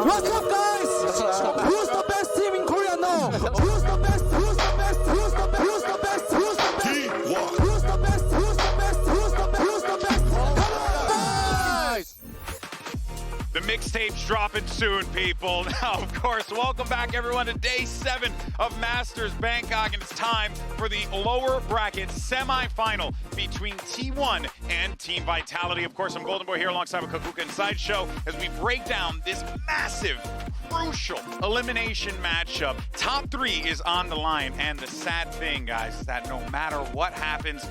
What's up, guys? Who's the best team in Korea now? Who's the best? Who's the best? Who's the best? Who's the best? Who's the best? Who's the best? Who's the best? Who's the best? Who's the best? Guys! The mixtape's dropping soon, people. Now, of course, welcome back, everyone, to day 7 of Masters Bangkok, and it's time for the lower bracket semi-final between T1 and Team Vitality. Of course, I'm Golden Boy here alongside with Kakuka and Sideshow as we break down this massive, crucial elimination matchup. Top 3 is on the line, and the sad thing, guys, is that no matter what happens,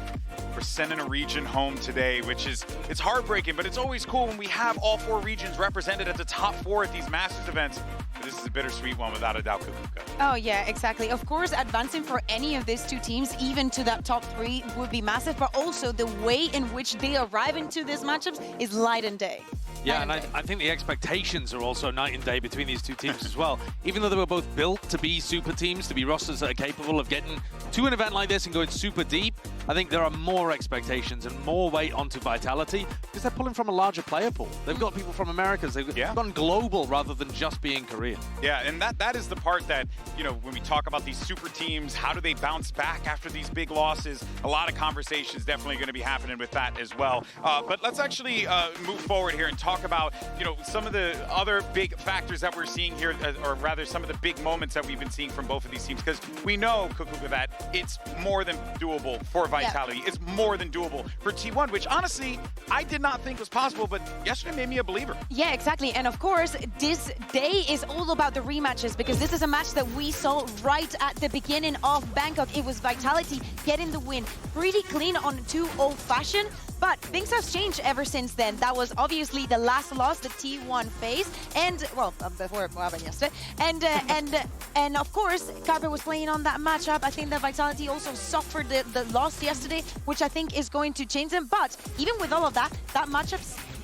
we're sending a region home today, which is, it's heartbreaking, but it's always cool when we have all 4 regions represented at the top 4 at these Masters events. But this is a bittersweet one without a doubt, Kakuka. Oh yeah, exactly. Of course, advancing for any of these 2 teams, even to that top 3, would be massive, but also the way in which they arrive into these matchups is light and day. Yeah, and I think the expectations are also night and day between these 2 teams as well. Even though they were both built to be super teams, to be rosters that are capable of getting to an event like this and going super deep, I think there are more expectations and more weight onto Vitality because they're pulling from a larger player pool. They've got people from Americas. They've gone global rather than just being Korean. Yeah, and that is the part that, you know, when we talk about these super teams, how do they bounce back after these big losses? A lot of conversations definitely going to be happening with that as well. But let's actually move forward here and talk about, you know, some of the other big factors that we're seeing here, or rather some of the big moments that we've been seeing from both of these teams, because we know, Kakuka, that it's more than doable for Vitality. It's more than doable for T1, which honestly, I did not think was possible, but yesterday made me a believer. Yeah, exactly. And of course, this day is all about the rematches because this is a match that we saw right at the beginning of Bangkok. It was Vitality getting the win. Pretty clean on 2-0 fashion. But things have changed ever since then. That was obviously the last loss that T1 faced, and well, before what happened yesterday. And of course, Carpe was playing on that matchup. I think that Vitality also suffered the loss yesterday, which I think is going to change them. But even with all of that, that matchup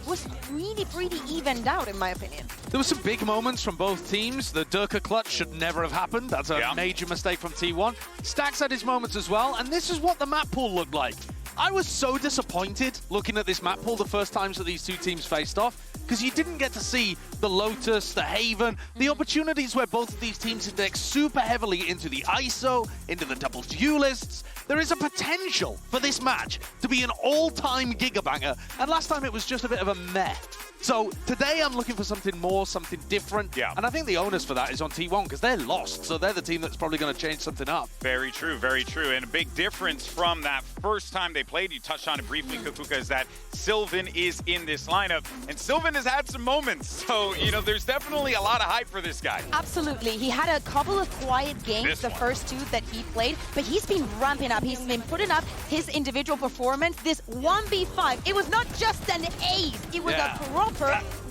was really pretty evened out, in my opinion. There were some big moments from both teams. The Durka clutch should never have happened. That's a major mistake from T1. Stax had his moments as well, and this is what the map pool looked like. I was so disappointed looking at this map pool the first times that these 2 teams faced off because you didn't get to see the Lotus, the Haven, the opportunities where both of these teams index super heavily into the ISO, into the double duelists. There is a potential for this match to be an all-time gigabanger, and last time it was just a bit of a meh. So today I'm looking for something more, something different. Yeah. And I think the onus for that is on T1 because they're lost. So they're the team that's probably going to change something up. Very true, very true. And a big difference from that first time they played, you touched on it briefly, Kakuka, is that Sylvan is in this lineup. And Sylvan has had some moments. So, you know, there's definitely a lot of hype for this guy. Absolutely. He had a couple of quiet games, the first 2 that he played, but he's been ramping up. He's been putting up his individual performance. This 1v5, it was not just an ace. It was a proper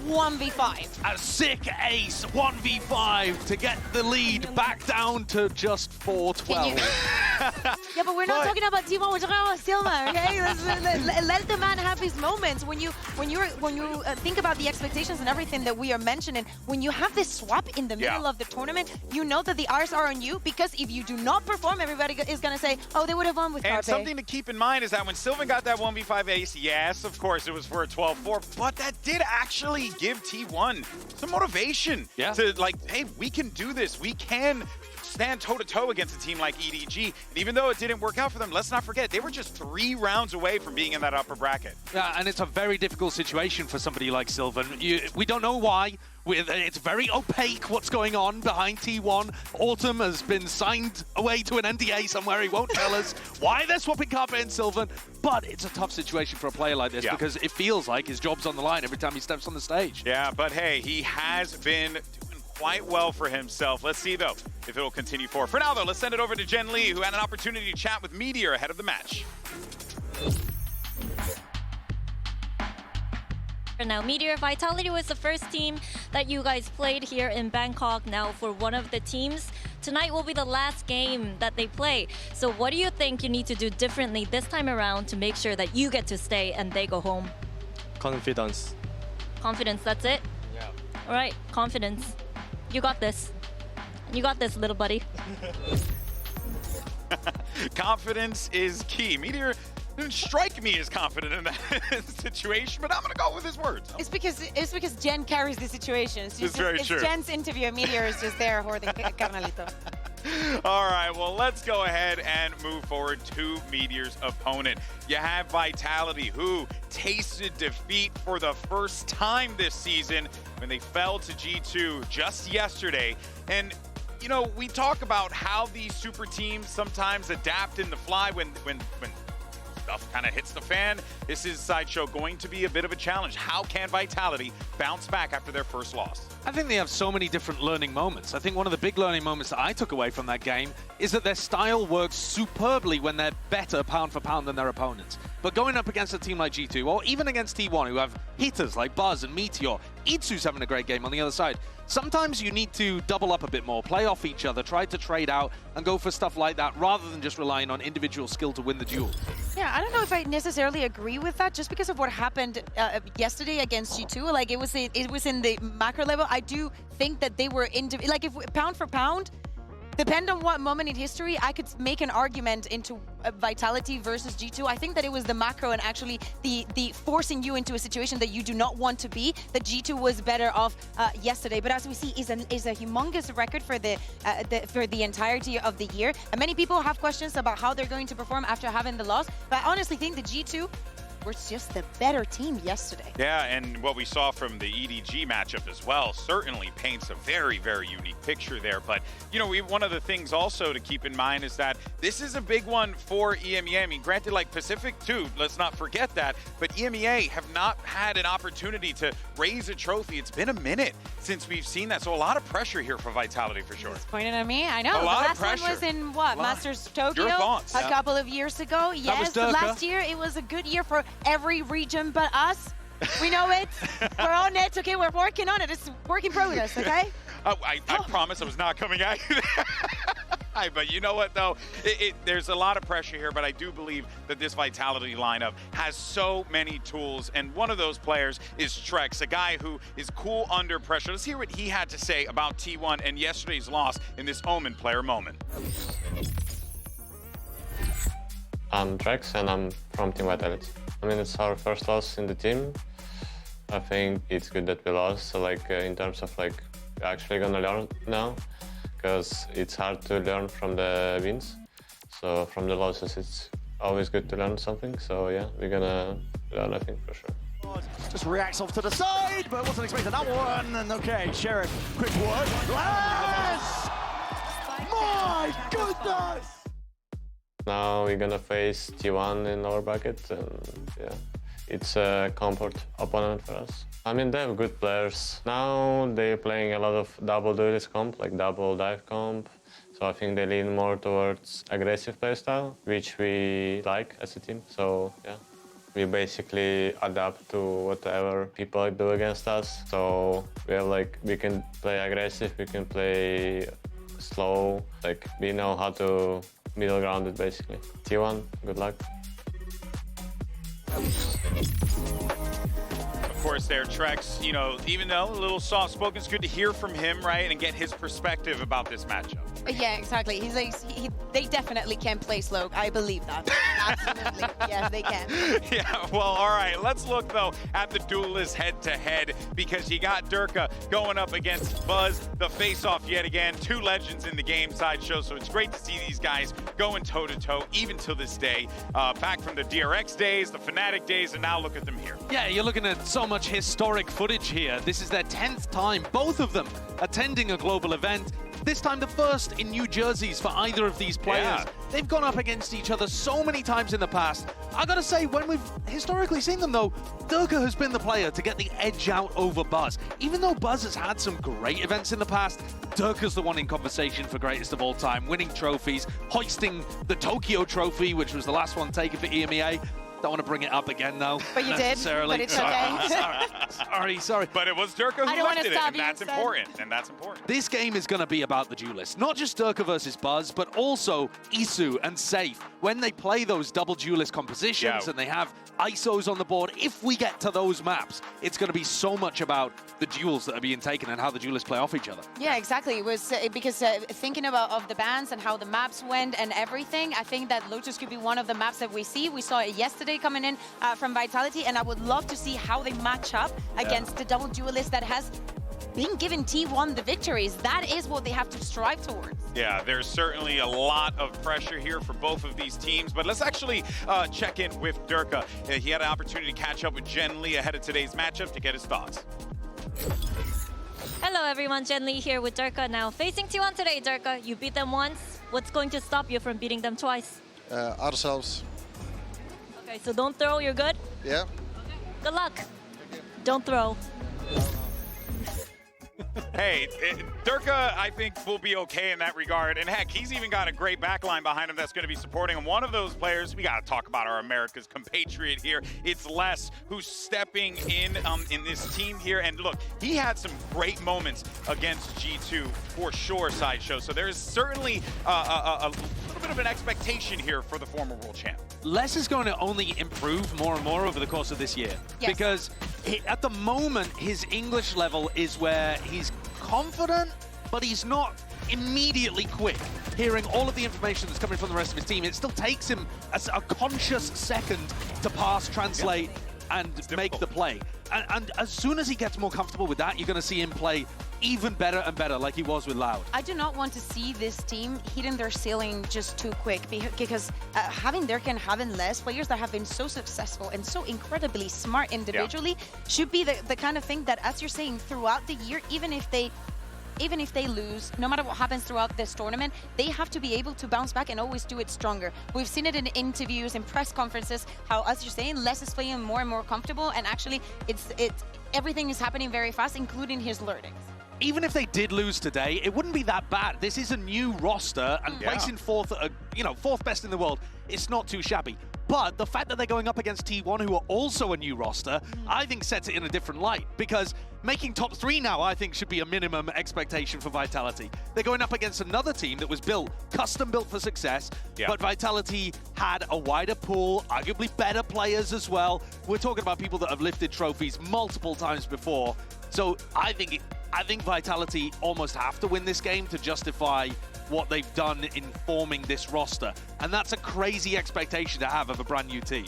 1v5. A sick ace 1v5 to get the lead back down to just 4-12. Yeah, but we're not talking about T1. We're talking about Silva. Okay, let the man have his moments. When you think about the expectations and everything that we are mentioning, when you have this swap in the middle of the tournament, you know that the eyes are on you because if you do not perform, everybody is going to say, "Oh, they would have won with Carpe." And something to keep in mind is that when Sylvan got that 1v5 ace, yes, of course, it was for a 12-4, but that did actually give T1 some motivation to like, hey, we can do this. We can stand toe-to-toe against a team like EDG. And even though it didn't work out for them, let's not forget, they were just 3 rounds away from being in that upper bracket. Yeah, and it's a very difficult situation for somebody like Sylvan. We don't know why. It's very opaque what's going on behind T1. Autumn has been signed away to an NDA somewhere. He won't tell us why they're swapping Carpe and Sylvan. But it's a tough situation for a player like this because it feels like his job's on the line every time he steps on the stage. Yeah, but hey, he has been doing quite well for himself. Let's see, though, if it will continue forward. For now, though, let's send it over to Jen Lee, who had an opportunity to chat with Meteor ahead of the match. Now, Meteor, Vitality was the first team that you guys played here in Bangkok. Now, for one of the teams, tonight will be the last game that they play. So what do you think you need to do differently this time around to make sure that you get to stay and they go home? Confidence. Confidence, that's it? Yeah. All right, confidence. You got this. You got this, little buddy. Confidence is key. Meteor, didn't strike me as confident in that situation, but I'm going to go with his words. It's because Jen carries the situation. It's very true. Jen's interview. Meteor is just there hoarding carnalito. All right, well, let's go ahead and move forward to Meteor's opponent. You have Vitality, who tasted defeat for the first time this season when they fell to G2 just yesterday. And, you know, we talk about how these super teams sometimes adapt in the fly when stuff kind of hits the fan. This is Sideshow going to be a bit of a challenge. How can Vitality bounce back after their first loss? I think they have so many different learning moments. I think one of the big learning moments that I took away from that game is that their style works superbly when they're better pound for pound than their opponents. But going up against a team like G2, or even against T1, who have hitters like Buzz and Meteor, Itsu's having a great game on the other side, sometimes you need to double up a bit more, play off each other, try to trade out, and go for stuff like that, rather than just relying on individual skill to win the duel. Yeah, I don't know if I necessarily agree with that, just because of what happened yesterday against G2. Like, it was in the macro level. I do think that they were like, if pound for pound, depend on what moment in history, I could make an argument into Vitality versus G2. I think that it was the macro and actually the forcing you into a situation that you do not want to be, that G2 was better off yesterday. But as we see, is a humongous record for the entirety of the year. And many people have questions about how they're going to perform after having the loss. But I honestly think the G2 were just the better team yesterday. Yeah, and what we saw from the EDG matchup as well certainly paints a very, very unique picture there. But, you know, one of the things also to keep in mind is that this is a big one for EMEA. I mean, granted, like Pacific too, let's not forget that, but EMEA have not had an opportunity to raise a trophy. It's been a minute since we've seen that, so a lot of pressure here for Vitality for sure. It's pointing at me, I know. A lot of the last one was in what, Masters Tokyo? Your thoughts? A couple of years ago. Yes, last year it was a good year for every region but us. We know it. We're on it. Okay, we're working on it. It's work in progress, okay? I promise I was not coming at you there. But you know what, though? There's a lot of pressure here, but I do believe that this Vitality lineup has so many tools, and one of those players is Trex, a guy who is cool under pressure. Let's hear what he had to say about T1 and yesterday's loss in this Omen player moment. I'm Trex, and I'm from Team Vitality. I mean, it's our first loss in the team. I think it's good that we lost, so like in terms of like we're actually gonna learn now, because it's hard to learn from the wins. So from the losses, it's always good to learn something. So yeah, we're gonna learn, I think, for sure. Just reacts off to the side, but wasn't expecting that one. And okay, Sheriff, quick word. Yes! My goodness! Now we're gonna face T1 in our bracket, and yeah, it's a comfort opponent for us. I mean, they have good players. Now they're playing a lot of double duelist comp, like double dive comp. So I think they lean more towards aggressive playstyle, which we like as a team. So yeah, we basically adapt to whatever people do against us. So we have like, we can play aggressive, we can play slow, like we know how to middle ground it basically. T1, good luck. Of course, there, Trex, you know, even though a little soft-spoken, it's good to hear from him, right, and get his perspective about this matchup. Yeah, exactly. He's like, they definitely can play slow. I believe that. Absolutely. Yes, they can. Yeah, well, all right. Let's look, though, at the duelist head-to-head, because you got Durka going up against Buzz, the face-off yet again. Two legends in the game, Sideshow, so it's great to see these guys going toe-to-toe, even to this day. Back from the DRX days, the Fnatic days, and now look at them here. Yeah, you're looking at so much historic footage here. This is their 10th time, both of them, attending a global event. This time the first in New Jersey's for either of these players. Yeah. They've gone up against each other so many times in the past. I gotta say, when we've historically seen them though, Durka has been the player to get the edge out over Buzz. Even though Buzz has had some great events in the past, Durka's the one in conversation for greatest of all time, winning trophies, hoisting the Tokyo trophy, which was the last one taken for EMEA. Don't want to bring it up again, though. But you did, but it's okay. Sorry. But it was Durka I who don't wanna lifted it, stop and you, that's son. important, and that's important. This game is going to be about the duelists. Not just Durka versus Buzz, but also Isu and Safe. When they play those double duelist compositions and they have ISOs on the board, if we get to those maps, it's going to be so much about the duels that are being taken and how the duelists play off each other. Yeah, exactly. It was because thinking of the bans and how the maps went and everything, I think that Lotus could be one of the maps that we see. We saw it yesterday coming in from Vitality, and I would love to see how they match up against the double duelist that has been given T1 the victories. That is what they have to strive towards. Yeah, there's certainly a lot of pressure here for both of these teams, but let's actually check in with Durka. He had an opportunity to catch up with Jen Lee ahead of today's matchup to get his thoughts. Hello everyone, Jen Lee here with Durka now. Facing T1 today, Durka, you beat them once. What's going to stop you from beating them twice? Ourselves. Okay, so don't throw, you're good? Yeah. Good luck. Don't throw. Hey, Durka, I think, will be okay in that regard. And heck, he's even got a great backline behind him that's going to be supporting him. One of those players, we got to talk about our America's compatriot here. It's Les, who's stepping in this team here. And look, he had some great moments against G2 for sure, Sideshow. So there is certainly a little bit of an expectation here for the former world champ. Les is going to only improve more and more over the course of this year. Yes. Because at the moment, his English level is where he's confident, but he's not immediately quick. Hearing all of the information that's coming from the rest of his team, it still takes him a conscious second to pass, translate, and make the play. And as soon as he gets more comfortable with that, you're going to see him play even better and better, like he was with Loud. I do not want to see this team hitting their ceiling just too quick, because having Durka and having Les, players that have been so successful and so incredibly smart individually, should be the kind of thing that, as you're saying, throughout the year, even if they lose, no matter what happens throughout this tournament, they have to be able to bounce back and always do it stronger. We've seen it in interviews, in press conferences, how, as you're saying, Les is playing more and more comfortable, and actually everything is happening very fast, including his learnings. Even if they did lose today, it wouldn't be that bad. This is a new roster, and placing fourth, fourth best in the world, it's not too shabby. But the fact that they're going up against T1, who are also a new roster, I think sets it in a different light, because making top 3 now, I think, should be a minimum expectation for Vitality. They're going up against another team that was custom built for success, but Vitality had a wider pool, arguably better players as well. We're talking about people that have lifted trophies multiple times before. So I think Vitality almost have to win this game to justify what they've done in forming this roster. And that's a crazy expectation to have of a brand new team.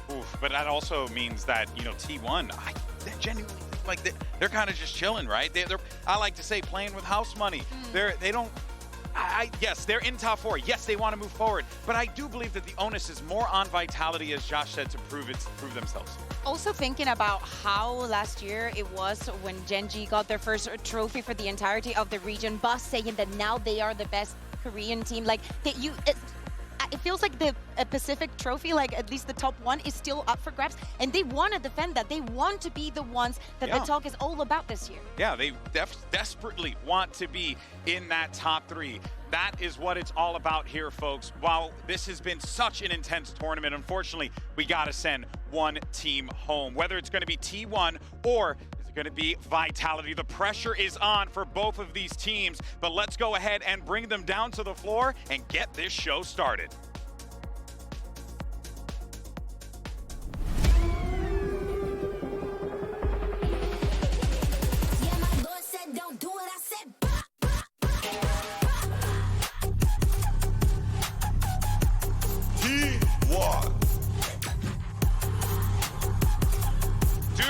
Oof, but that also means that, T1, they're genuinely, like, they're kind of just chilling, right? They're I like to say, playing with house money. They don't, yes, they're in top 4. Yes, they want to move forward. But I do believe that the onus is more on Vitality, as Josh said, to prove themselves. Also thinking about how last year it was when Gen.G got their first trophy for the entirety of the region, Buzz saying that now they are the best Korean team. Like, it feels like the Pacific trophy, like at least the top 1, is still up for grabs, and they want to defend that. They want to be the ones that the talk is all about this year. Yeah, they desperately want to be in that top 3. That is what it's all about here, folks. While this has been such an intense tournament, unfortunately, we got to send one team home. Whether it's going to be T1 or is it going to be Vitality, the pressure is on for both of these teams. But let's go ahead and bring them down to the floor and get this show started. Yeah, my Lord said don't do it, I said T1. Do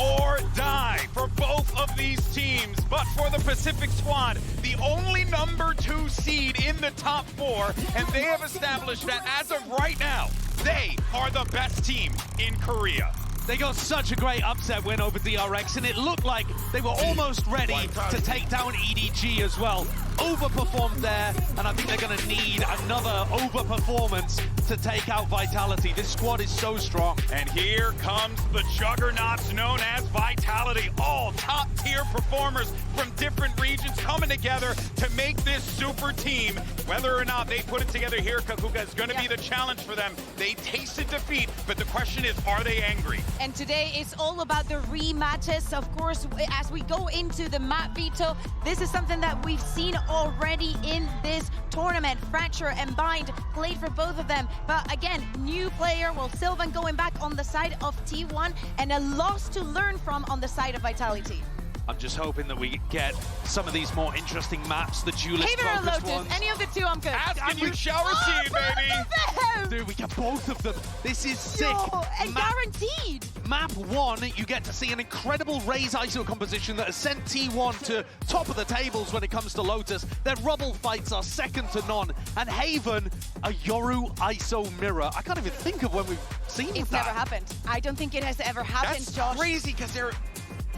or die for both of these teams, but for the Pacific squad, the only number 2 seed in the top 4, and they have established that as of right now, they are the best team in Korea. They got such a great upset win over DRX, and it looked like they were almost ready to take down EDG as well. Overperformed there, and I think they're going to need another overperformance to take out Vitality. This squad is so strong. And here comes the juggernauts known as Vitality, all top-tier performers from different regions coming together to make this super team. Whether or not they put it together here, Kakuga, is going to be the challenge for them. They tasted defeat, but the question is, are they angry? And today it's all about the rematches. Of course, as we go into the map veto, this is something that we've seen already in this tournament. Fracture and Bind played for both of them. But again, new player, well, Sylvan going back on the side of T1 and a loss to learn from on the side of Vitality. I'm just hoping that we get some of these more interesting maps, the duelist-focused Lotus, ones. any of the two, I'm good. Asking you shall receive, baby. Dude, we get both of them. This is sick. Yo, and guaranteed. Map 1, you get to see an incredible Raze ISO composition that has sent T1 to top of the tables when it comes to Lotus. Their rubble fights are second to none. And Haven, a Yoru ISO mirror. I can't even think of when we've seen that. It's never happened. I don't think it has ever happened, That's Josh. crazy because they're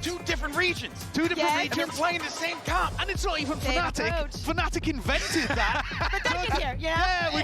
two different regions. Two different Yeah, And they're regions. playing the same comp. And it's not even Same Fnatic. approach. Fnatic invented that. But that's it here, Yeah,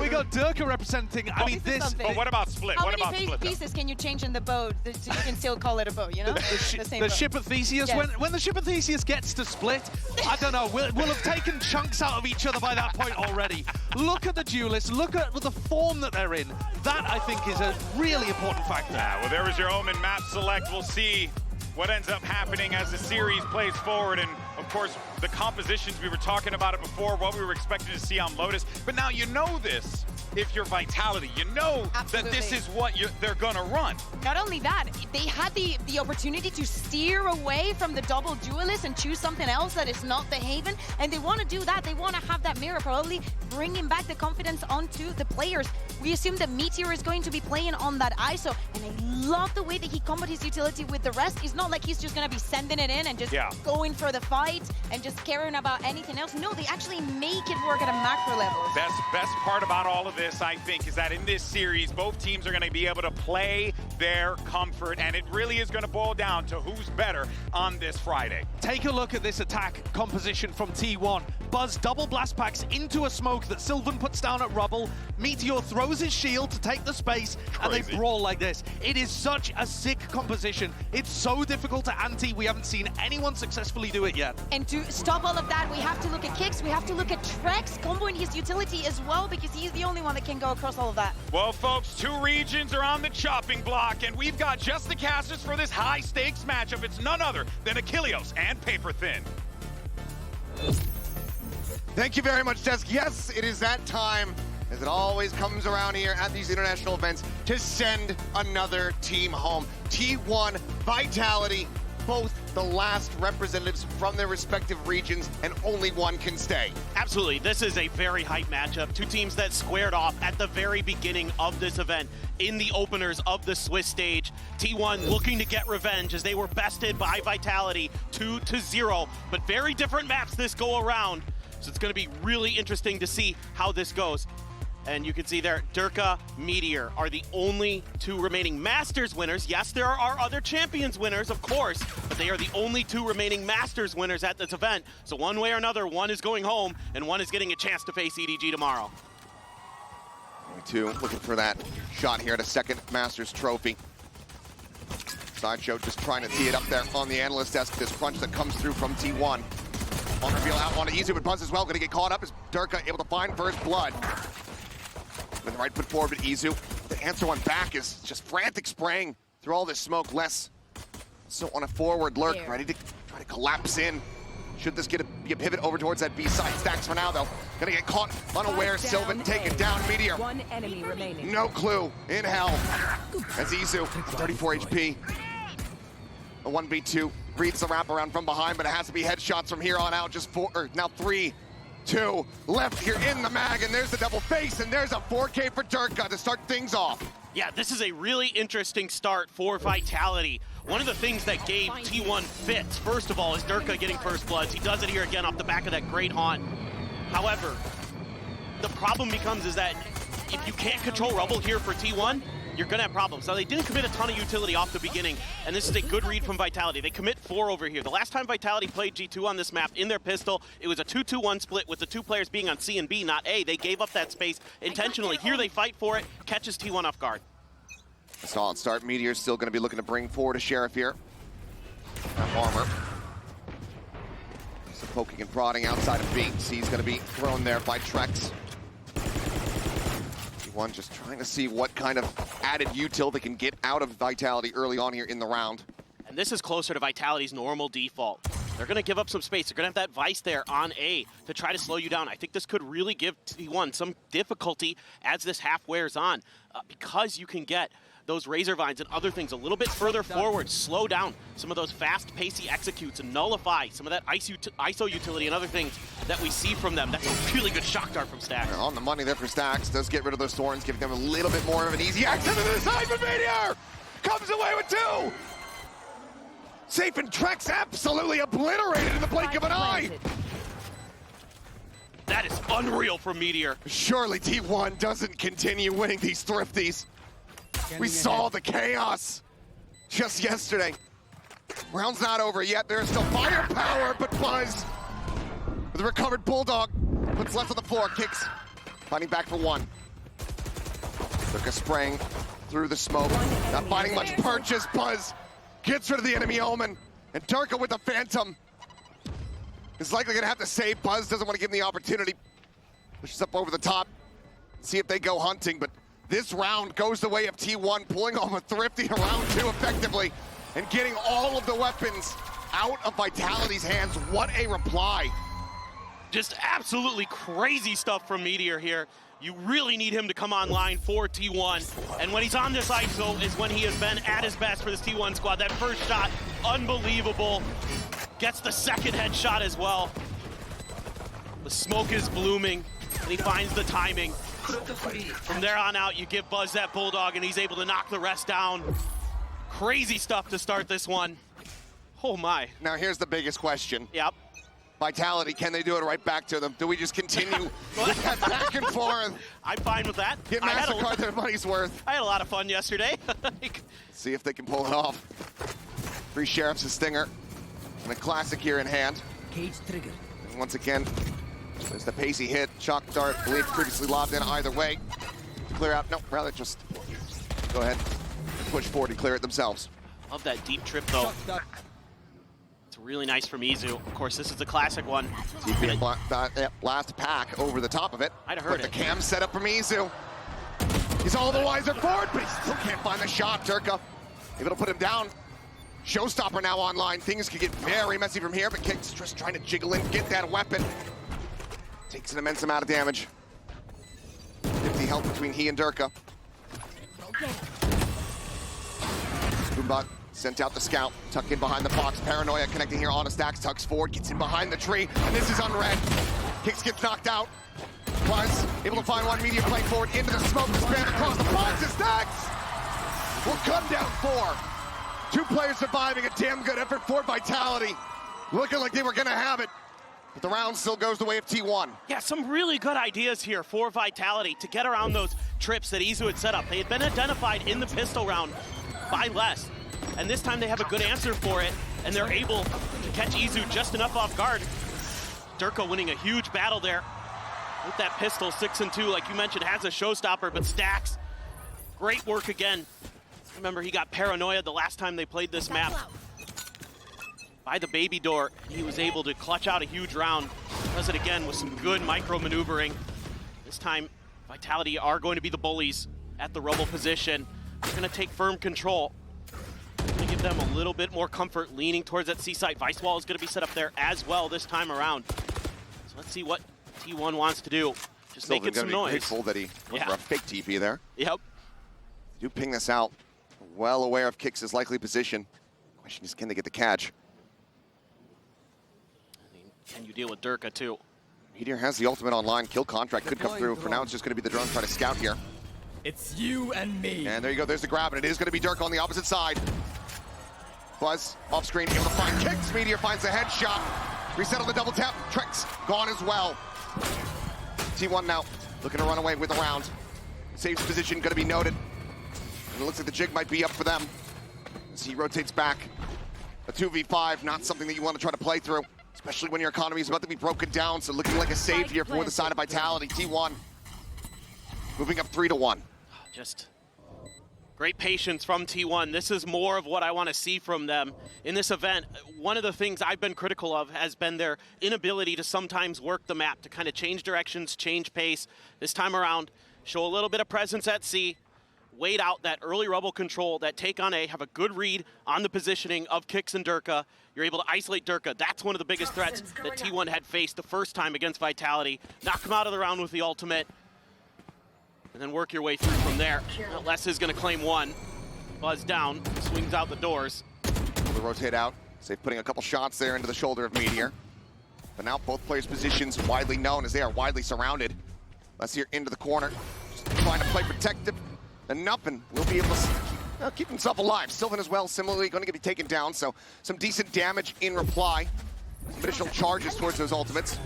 we got Durka representing. I mean, this is this. something. But what about Split? How What many about Split? though? pieces can you change in the boat so you can still call it a boat, you know? same The boat. ship of Theseus, Yes. when the ship of Theseus gets to Split, I don't know, we'll have taken chunks out of each other by that point already. Look at the duelists, look at the form that they're in. That, I think, is a really important factor. Yeah, well, there was your Omen map select. We'll see what ends up happening as the series plays forward. And, of course, the compositions, we were talking about it before, what we were expecting to see on Lotus. But now you know this. If you're Vitality, you know that this Absolutely. is what they're gonna run. Not only that, they had the opportunity to steer away from the double duelist and choose something else that is not the Haven, and they want to do that. They want to have that mirror, probably bringing back the confidence onto the players. We assume that Meteor is going to be playing on that ISO, and I love the way that he combos his utility with the rest. It's not like he's just going to be sending it in and just going for the fight and just caring about anything else. No, they actually make it work at a macro level. Best part about all of this, I think, is that in this series, both teams are going to be able to play their comfort, and it really is going to boil down to who's better on this Friday. Take a look at this attack composition from T1. Buzz double blast packs into a smoke that Sylvan puts down at rubble. Meteor throws his shield to take the space, and they brawl like this. It is such a sick composition. It's so difficult to anti. We haven't seen anyone successfully do it yet. And to stop all of that, we have to look at Kicks, we have to look at Trex comboing his utility as well, because he's the only one that can go across all of that. Well, folks, two regions are on the chopping block, and we've got just the casters for this high-stakes matchup. It's none other than Achilleos and Paper Thin. Thank you very much, Desk. Yes, it is that time, as it always comes around here at these international events, to send another team home. T1, Vitality, both the last representatives from their respective regions, and only one can stay. Absolutely, this is a very hype matchup. Two teams that squared off at the very beginning of this event in the openers of the Swiss stage. T1 looking to get revenge as they were bested by Vitality 2-0, but very different maps this go around. So it's going to be really interesting to see how this goes. And you can see there, Durka, Meteor are the only two remaining Masters winners. Yes, there are other Champions winners, of course, but they are the only two remaining Masters winners at this event. So one way or another, one is going home, and one is getting a chance to face EDG tomorrow. Two looking for that shot here at a second Masters trophy. Sideshow just trying to tee it up there on the analyst desk. This crunch that comes through from T1. On reveal out on Izu, but Buzz as well. Going to get caught up as Durka able to find first blood. With the right foot forward, but Izu, the answer one back is just frantic spraying through all this smoke. Less so on a forward lurk, ready to try to collapse in. Should this be a pivot over towards that B side? Stacks for now, though. Gonna get caught unaware. Sylvan taken down. Meteor. One enemy remaining. No clue. In hell. As Izu, 34 HP. A 1v2. Reads the wraparound from behind, but it has to be headshots from here on out. Just now 3, 2 left here in the mag, and there's the double face, and there's a 4K for Durka to start things off. Yeah, this is a really interesting start for Vitality. One of the things that gave T1 fits, first of all, is Durka getting first bloods. He does it here again off the back of that great haunt. However, the problem becomes is that if you can't control rubble here for T1, you're gonna have problems. So they didn't commit a ton of utility off the beginning, and this is a good read from Vitality. They commit 4 over here. The last time Vitality played G2 on this map in their pistol, it was a 2-2-1 split with the two players being on C and B, not A. They gave up that space intentionally. Here they fight for it, catches T1 off guard. Solid start. Meteor's still going to be looking to bring forward a Sheriff here. Armor. Some poking and prodding outside of B. C's gonna be thrown there by Trex. T1 just trying to see what kind of added util they can get out of Vitality early on here in the round. And this is closer to Vitality's normal default. They're going to give up some space. They're going to have that Vice there on A to try to slow you down. I think this could really give T1 some difficulty as this half wears on because you can get those Razor Vines and other things a little bit further forward, slow down some of those fast, pacey executes and nullify some of that ISO utility and other things that we see from them. That's a really good shock dart from Stax. On the money there for Stax. Does get rid of those thorns, giving them a little bit more of an easy access to the side for Meteor! Comes away with 2! Safe and Trex absolutely obliterated in the blink of an eye! That is unreal from Meteor. Surely T1 doesn't continue winning these thrifties. We saw the chaos just yesterday. Round's not over yet. There's still firepower, but Buzz with a recovered Bulldog puts left on the floor, kicks, finding back for 1. Took a spraying through the smoke, not finding much purchase. Buzz gets rid of the enemy Omen, and Durka with the Phantom is likely gonna have to save. Buzz doesn't want to give him the opportunity. Pushes up over the top, see if they go hunting, but this round goes the way of T1, pulling off a thrifty in round 2 effectively, and getting all of the weapons out of Vitality's hands. What a reply. Just absolutely crazy stuff from Meteor here. You really need him to come online for T1. And when he's on this ISO is when he has been at his best for this T1 squad. That first shot, unbelievable. Gets the second headshot as well. The smoke is blooming, and he finds the timing. From there on out, you give Buzz that Bulldog, and he's able to knock the rest down. Crazy stuff to start this one. Oh my. Now here's the biggest question. Yep. Vitality, can they do it right back to them? Do we just continue with that back and forth? I'm fine with that. Get MasterCard their money's worth. I had a lot of fun yesterday. See if they can pull it off. Free Sheriff's a stinger. And a classic here in hand. Cage trigger. And once again, there's the pacey hit. Shock dart, believe previously lobbed in either way. Clear out. No, rather just go ahead. Push forward and clear it themselves. Love that deep trip though. It's really nice from Izu. Of course, this is the classic one. Last pack over the top of it. I'd have heard the cam set up from Izu. He's all the wiser for it, but he still can't find the shot. Durka able to put him down. Showstopper now online. Things could get very messy from here, but Kick's just trying to jiggle in, get that weapon. Takes an immense amount of damage. 50 health between he and Durka. Boombot sent out the scout, tucked in behind the box. Paranoia connecting here on a Stax, tucks forward, gets in behind the tree, and this is unread. Kicks gets knocked out. Buzz able to find one. Meteor playing forward into the smoke, spam across the box, and Stax will come down 4. 2 players surviving, a damn good effort for Vitality. Looking like they were gonna have it, but the round still goes the way of T1. Yeah, some really good ideas here for Vitality to get around those trips that Izu had set up. They had been identified in the pistol round by Les, and this time they have a good answer for it, and they're able to catch Izu just enough off guard. Durka winning a huge battle there with that pistol. 6 and 2, like you mentioned, has a showstopper, but Stax, great work again. Remember, he got Paranoia the last time they played this map by the baby door, and he was able to clutch out a huge round. Does it again with some good micro maneuvering. This time, Vitality are going to be the bullies at the rubble position. They're going to take firm control. Going to give them a little bit more comfort leaning towards that C site. Vice wall is going to be set up there as well this time around. So let's see what T1 wants to do. Just making some noise. Grateful that he went for a fake TP there. Yep. Do ping this out. Well aware of Kicks' likely position. Question is, can they get the catch? Can you deal with Durka too? Meteor has the ultimate online. Kill contract could come through. For now, it's just going to be the drone trying to scout here. It's you and me. And there you go. There's the grab, and it is going to be Durka on the opposite side. Buzz off screen, able to find Kicks. Meteor finds the headshot. Reset on the double tap. Trex gone as well. T1 now looking to run away with the round. Saves position going to be noted. And it looks like the jig might be up for them as he rotates back. A 2v5, not something that you want to try to play through, especially when your economy is about to be broken down. So looking like a save here for the side of Vitality. T1 moving up 3-1. Just Great patience from T1. This is more of what I want to see from them in this event. One of the things I've been critical of has been their inability to sometimes work the map, to kind of change directions, change pace. This time around, show a little bit of presence at C, wait out that early rubble control, that take on A, have a good read on the positioning of Kix and Durka. You're able to isolate Durka. That's one of the biggest threats that T1 had faced the first time against Vitality. Knock him out of the round with the ultimate. And then work your way through from there. Now, Les is going to claim one. Buzz down, swings out the doors. They rotate out. Safe putting a couple shots there into the shoulder of Meteor. But now both players' positions widely known as they are widely surrounded. Les here into the corner. Just trying to play protective enough, and will be able to keep himself alive. Sylvan as well, similarly going to be taken down, so some decent damage in reply. Some additional charges towards those ultimates.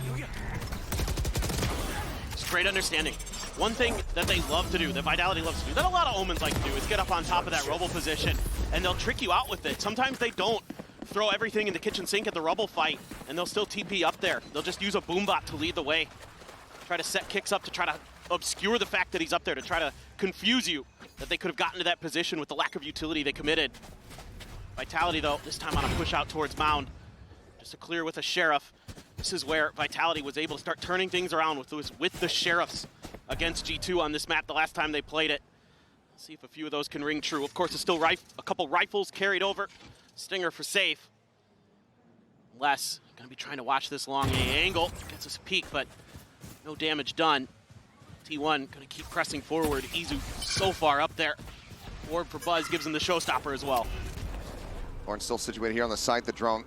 It's great understanding. One thing that they love to do, that Vitality loves to do, that a lot of Omens like to do, is get up on top of that rubble position, and they'll trick you out with it. Sometimes they don't throw everything in the kitchen sink at the rubble fight, and they'll still TP up there. They'll just use a boombot to lead the way. Try to set Kix up to try to obscure the fact that he's up there, to try to confuse you that they could have gotten to that position with the lack of utility they committed. Vitality, though, this time on a push out towards Mound. Just a clear with a Sheriff. This is where Vitality was able to start turning things around with the Sheriffs against G2 on this map the last time they played it. Let's see if a few of those can ring true. Of course, there's still a couple rifles carried over. Stinger for safe. Les gonna be trying to watch this long A angle. Gets us a peek, but no damage done. T1 gonna keep pressing forward. Izu so far up there. Orb for Buzz gives him the showstopper as well. Lauren's still situated here on the site. The drone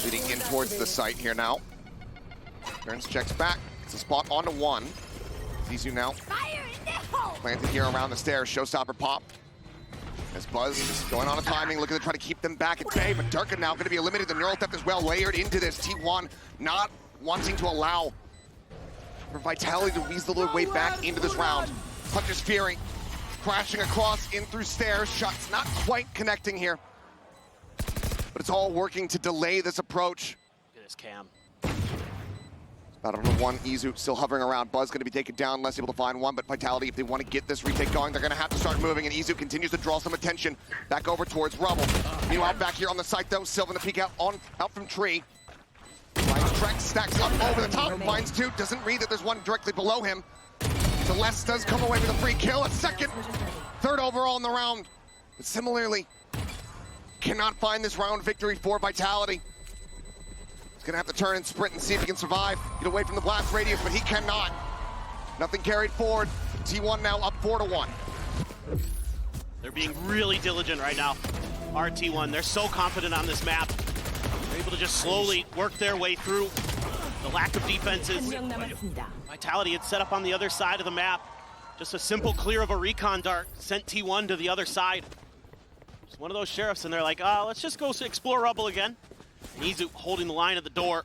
leading in towards the site here now. Burns checks back. It's a spot onto one. Izu now planted here around the stairs. Showstopper pop. As Buzz is going on a timing, looking to try to keep them back at bay, but Durka now going to be eliminated. The neural theft as well, layered into this. T1 not wanting to allow for Vitality to weasel their way back into this round. Hunter's Fury crashing across in through stairs. Shots not quite connecting here, but it's all working to delay this approach. Look at this cam. Battle number one, Izu still hovering around. Buzz going to be taken down, less able to find one, but Vitality, if they want to get this retake going, they're going to have to start moving, and Izu continues to draw some attention back over towards Rubble. Meanwhile, back here on the site, though, Sylvan to peek out from Tree. Finds Trek, stacks up over the top, finds two, doesn't read that there's one directly below him. Celeste does come away with a free kill, a second, third overall in the round. But similarly, cannot find this round victory for Vitality. He's gonna have to turn and sprint and see if he can survive, get away from the blast radius, but he cannot. Nothing carried forward. T1 now up 4-1. They're being really diligent right now. RT1, they're so confident on this map. They're able to just slowly work their way through the lack of defenses. Vitality had set up on the other side of the map. Just a simple clear of a recon dart sent T1 to the other side. Just one of those Sheriffs, and they're like, let's just go explore Rubble again. Izu holding the line at the door.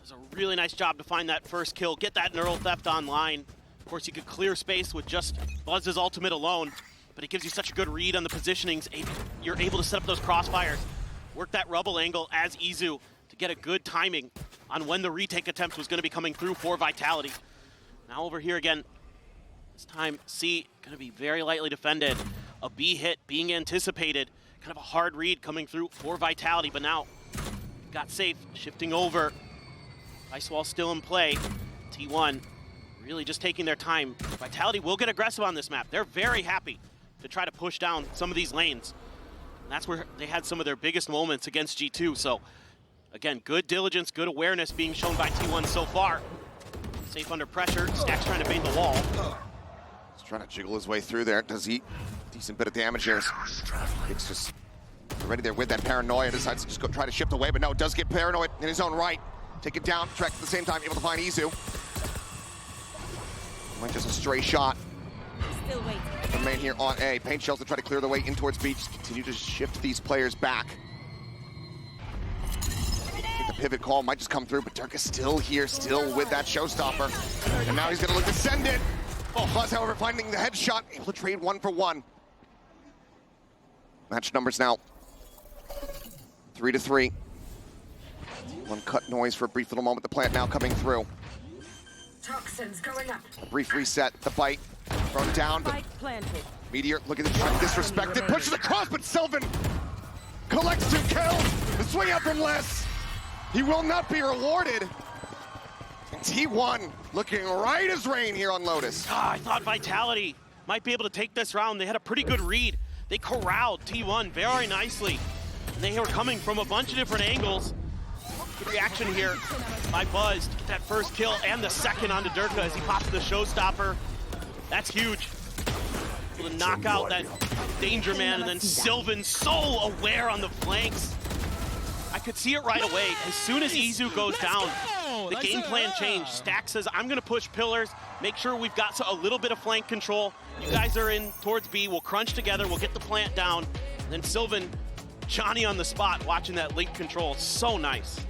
Does a really nice job to find that first kill, get that neural theft online. Of course, you could clear space with just Buzz's ultimate alone, but it gives you such a good read on the positionings. You're able to set up those crossfires, work that Rubble angle as Izu to get a good timing on when the retake attempt was going to be coming through for Vitality. Now over here again, this time C going to be very lightly defended. A B hit being anticipated, kind of a hard read coming through for Vitality, but now got safe, shifting over. Ice wall still in play. T1 really just taking their time. Vitality will get aggressive on this map. They're very happy to try to push down some of these lanes. And that's where they had some of their biggest moments against G2. So again, good diligence, good awareness being shown by T1 so far. Safe under pressure. Stack's trying to bait the wall. He's trying to jiggle his way through there. Does he? Decent bit of damage here. It's just already there with that paranoia. Decides to just go try to shift away, but no, does get paranoid in his own right. Take it down. Trek at the same time, able to find Izu. Might just a stray shot. Still waiting. Remain here on A. Paint shells to try to clear the way in towards B. Just continue to shift these players back. I think the pivot call might just come through, but Durka's still here, still with that showstopper. And now he's gonna look to send it. Buzz, however, finding the headshot, able to trade 1-for-1. Match numbers now 3-3. One cut noise for a brief little moment. The plant now coming through. Toxins going up. A brief reset. The bite thrown down, but Meteor, look at the try to disrespect it, pushes across, but Sylvan collects 2 kills. The swing out from Les. He will not be rewarded. And T1 looking right as rain here on Lotus. I thought Vitality might be able to take this round. They had a pretty good read. They corralled T1 very nicely. And they were coming from a bunch of different angles. Good reaction here by Buzz to get that first kill and the second onto Durka as he pops the showstopper. That's huge. Able to knock out that Danger Man, and then Sylvan so aware on the flanks. I could see it right away. As soon as Izu goes down, the game plan changed. Stack says, I'm gonna push pillars, make sure we've got a little bit of flank control. You guys are in towards B, we'll crunch together, we'll get the plant down. And then Sylvan, Johnny on the spot, watching that link control, so nice.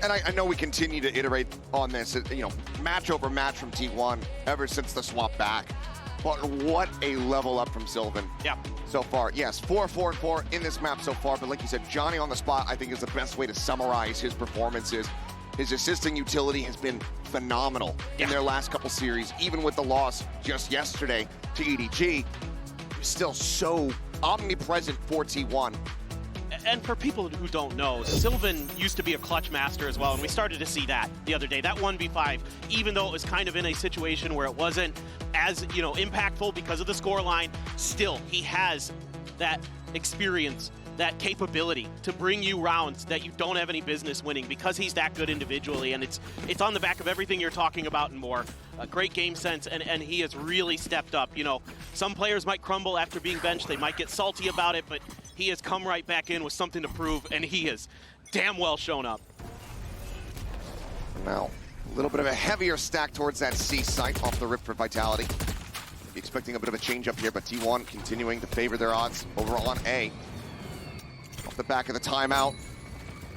And I know we continue to iterate on this, you know, match over match from T1 ever since the swap back. But what a level up from Sylvan so far. Yes, 4-4-4 in this map so far, but like you said, Johnny on the spot I think is the best way to summarize his performances. His assisting utility has been phenomenal in their last couple series, even with the loss just yesterday to EDG. He's still so omnipresent for T1. And for people who don't know, Sylvan used to be a clutch master as well, and we started to see that the other day. That 1v5, even though it was kind of in a situation where it wasn't as, you know, impactful because of the scoreline, still, he has that experience, that capability to bring you rounds that you don't have any business winning because he's that good individually, and it's on the back of everything you're talking about and more. A great game sense, and he has really stepped up. You know, some players might crumble after being benched, they might get salty about it, but he has come right back in with something to prove, and he has damn well shown up. Now, a little bit of a heavier stack towards that C site off the rip for Vitality. Be expecting a bit of a change up here, but T1 continuing to favor their odds over on A. Off the back of the timeout.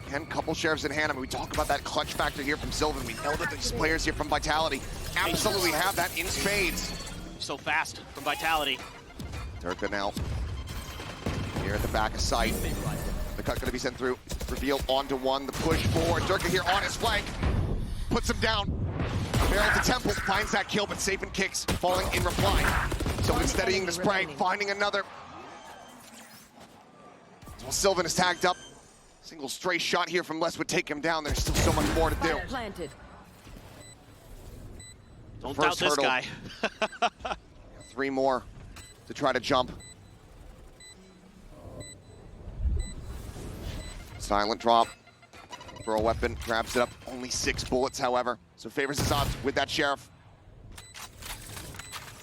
Again, couple sheriffs in hand. I mean, we talk about that clutch factor here from Sylvan. We know that these players here from Vitality absolutely have that in spades. So fast from Vitality. Durka now here at the back of sight. The cut gonna be sent through. Reveal onto one. The push forward. Durka here on his flank. Puts him down. Barrel to Temple. Finds that kill, but safe and kicks. Falling in reply. So steadying the spray. Finding another. Well, Sylvan is tagged up. Single stray shot here from Les would take him down. There's still so much more to do. Don't doubt this guy. 3 more to try to jump. Silent drop. Throw a weapon, grabs it up. Only 6 bullets, however. So favors his odds with that sheriff.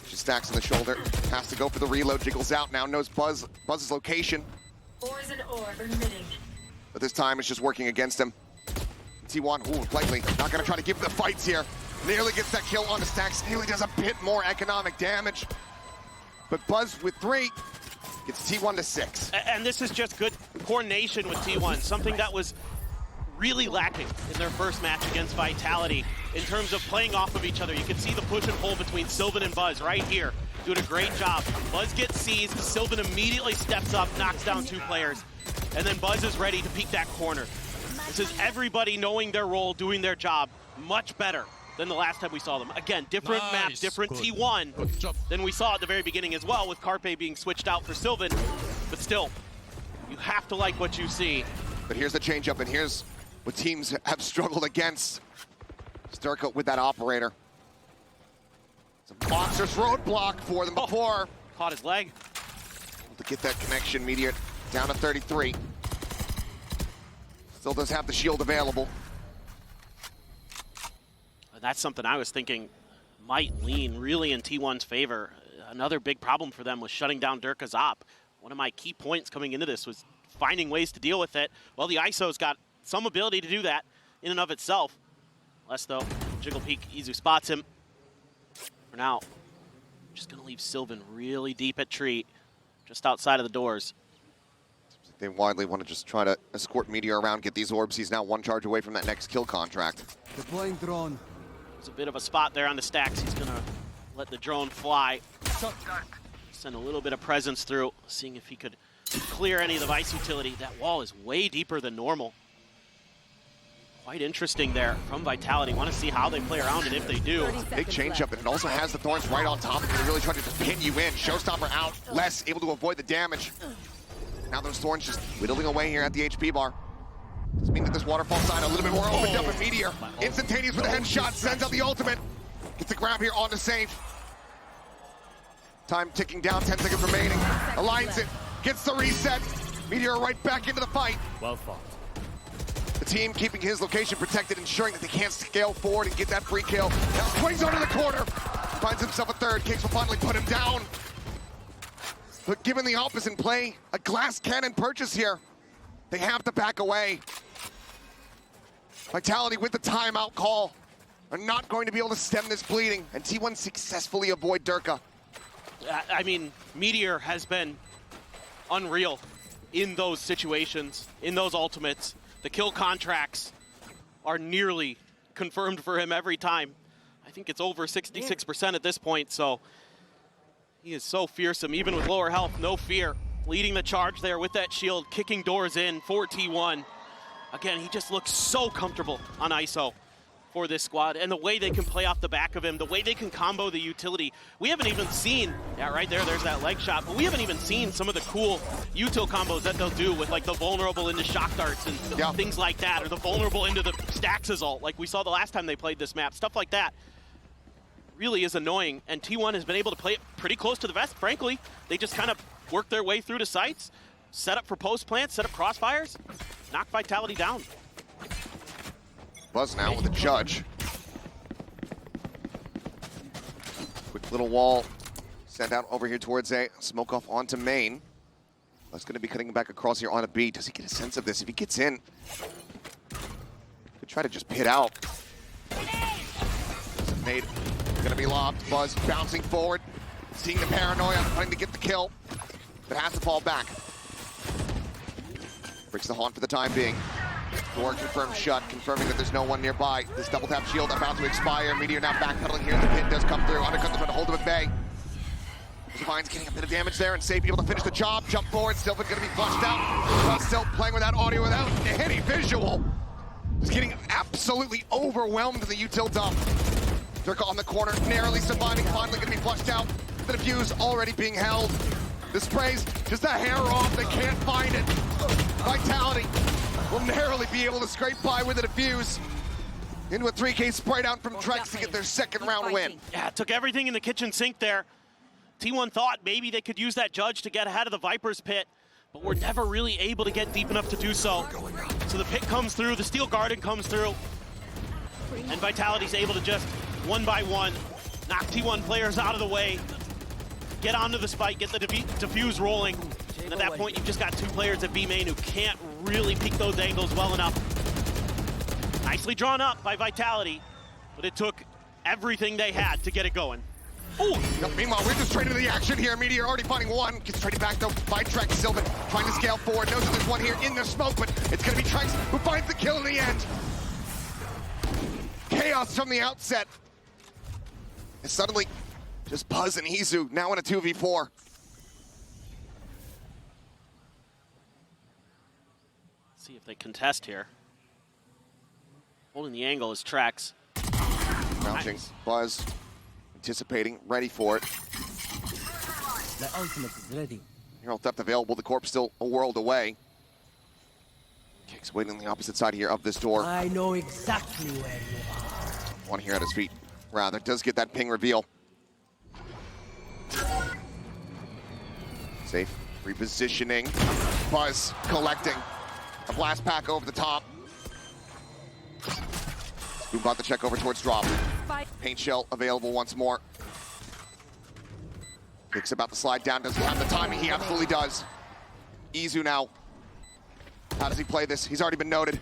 She stacks on the shoulder. Has to go for the reload. Jiggles out now. Knows Buzz's location. But this time it's just working against him. T1, ooh, likely not gonna try to give the fights here. Nearly gets that kill on the stacks. Nearly does a bit more economic damage. But Buzz with 3 gets T1 to 6. And this is just good coordination with T1, something that was really lacking in their first match against Vitality in terms of playing off of each other. You can see the push and pull between Sylvan and Buzz right here. Doing a great job. Buzz gets seized, Sylvan immediately steps up, knocks down 2 players, and then Buzz is ready to peek that corner. This is everybody knowing their role, doing their job much better than the last time we saw them. Again, different map, different T1 than we saw at the very beginning as well, with Carpe being switched out for Sylvan. But still, you have to like what you see. But here's the changeup, and here's what teams have struggled against. Durka with that operator. It's a monstrous roadblock for them before. Caught his leg. Able to get that connection, Meteor down to 33. Still does have the shield available. And that's something I was thinking might lean really in T1's favor. Another big problem for them was shutting down Durka's op. One of my key points coming into this was finding ways to deal with it. Well, the ISO's got some ability to do that in and of itself. Less though, Jiggle Peek, Izu spots him. For now, just gonna leave Sylvan really deep at tree, just outside of the doors. They widely want to just try to escort Meteor around, get these orbs. He's now 1 charge away from that next kill contract. Deploying drone. There's a bit of a spot there on the stacks. He's gonna let the drone fly. Send a little bit of presence through, seeing if he could clear any of the Vice utility. That wall is way deeper than normal. Quite interesting there from Vitality. Want to see how they play around it if they do. Big changeup, and it also has the thorns right on top of it. They're really trying to pin you in. Showstopper out, less able to avoid the damage. Now those thorns just whittling away here at the HP bar. Does mean that this waterfall side a little bit more opened up, and Meteor, instantaneous with a headshot, sends out the ultimate. Gets the grab here on the safe. Time ticking down, 10 seconds remaining. Aligns it, gets the reset. Meteor right back into the fight. Well fought. The team keeping his location protected, ensuring that they can't scale forward and get that free kill. Now swings onto the corner. Finds himself a third. Kicks will finally put him down. But given the opposite play, a glass cannon purchase here, they have to back away. Vitality with the timeout call are not going to be able to stem this bleeding, and T1 successfully avoid Durka. I mean, Meteor has been unreal in those situations, in those ultimates. The kill contracts are nearly confirmed for him every time. I think it's over 66% at this point, so he is so fearsome, even with lower health, no fear. Leading the charge there with that shield, kicking doors in for T1. Again, he just looks so comfortable on ISO for this squad, and the way they can play off the back of him, the way they can combo the utility. We haven't even seen, yeah, right there, there's that leg shot, but we haven't even seen some of the cool util combos that they'll do with like the vulnerable into shock darts and things like that, or the vulnerable into the Stax's ult, like we saw the last time they played this map, stuff like that. Really is annoying, and T1 has been able to play it pretty close to the vest, frankly. They just kind of work their way through to sites, set up for post plants, set up crossfires, knock Vitality down. Buzz now with a judge. Quick little wall sent out over here towards A. Smoke off onto main. Buzz going to be cutting back across here on a B. Does he get a sense of this? If he gets in, could try to just pit out. Nade going to be lobbed. Buzz bouncing forward, seeing the paranoia, trying to get the kill, but has to fall back. Breaks the haunt for the time being. Door confirmed shut, confirming that there's no one nearby. This double tap shield about to expire. Meteor now backpedaling here. The pit does come through. Undercut's trying to hold him at bay. Divine's getting a bit of damage there, and Safe able to finish the job. Jump forward. Sylvan going to be flushed out. But still playing without audio, without any visual. Just getting absolutely overwhelmed in the util dump. Durka on the corner, narrowly surviving. Finally going to be flushed out. The defuse already being held. The spray's just a hair off. They can't find it. Vitality will narrowly be able to scrape by with a defuse. Into a 3K spray down from Trex to get their second round win. Yeah, took everything in the kitchen sink there. T1 thought maybe they could use that judge to get ahead of the Viper's pit, but were never really able to get deep enough to do so. So the pit comes through, the Steel Garden comes through, and Vitality's able to just, one by one, knock T1 players out of the way, get onto the spike, get the defuse rolling. And at that point, you've just got two players at B main who can't really peek those angles well enough. Nicely drawn up by Vitality, but it took everything they had to get it going. Ooh. Meanwhile, we're just straight into the action here. Meteor already finding one. Gets traded back though by Trex. Sylvan trying to scale forward. Knows that there's one here in the smoke, but it's going to be Trex who finds the kill in the end. Chaos from the outset. And suddenly, just Buzz and Izu now in a 2v4. See if they contest here. Holding the angle is Trex. Crouching, Nice. Buzz anticipating, ready for it. The ultimate is ready. Hero theft available, the corpse still a world away. Kicks waiting on the opposite side here of this door. I know exactly where you are. One here at his feet. Rather, does get that ping reveal. Safe, repositioning. Buzz collecting. A blast pack over the top. Boom bought the check over towards drop. Paint shell available once more. Thinks about the slide down, doesn't have the timing, he absolutely does. Izu now. How does he play this? He's already been noted.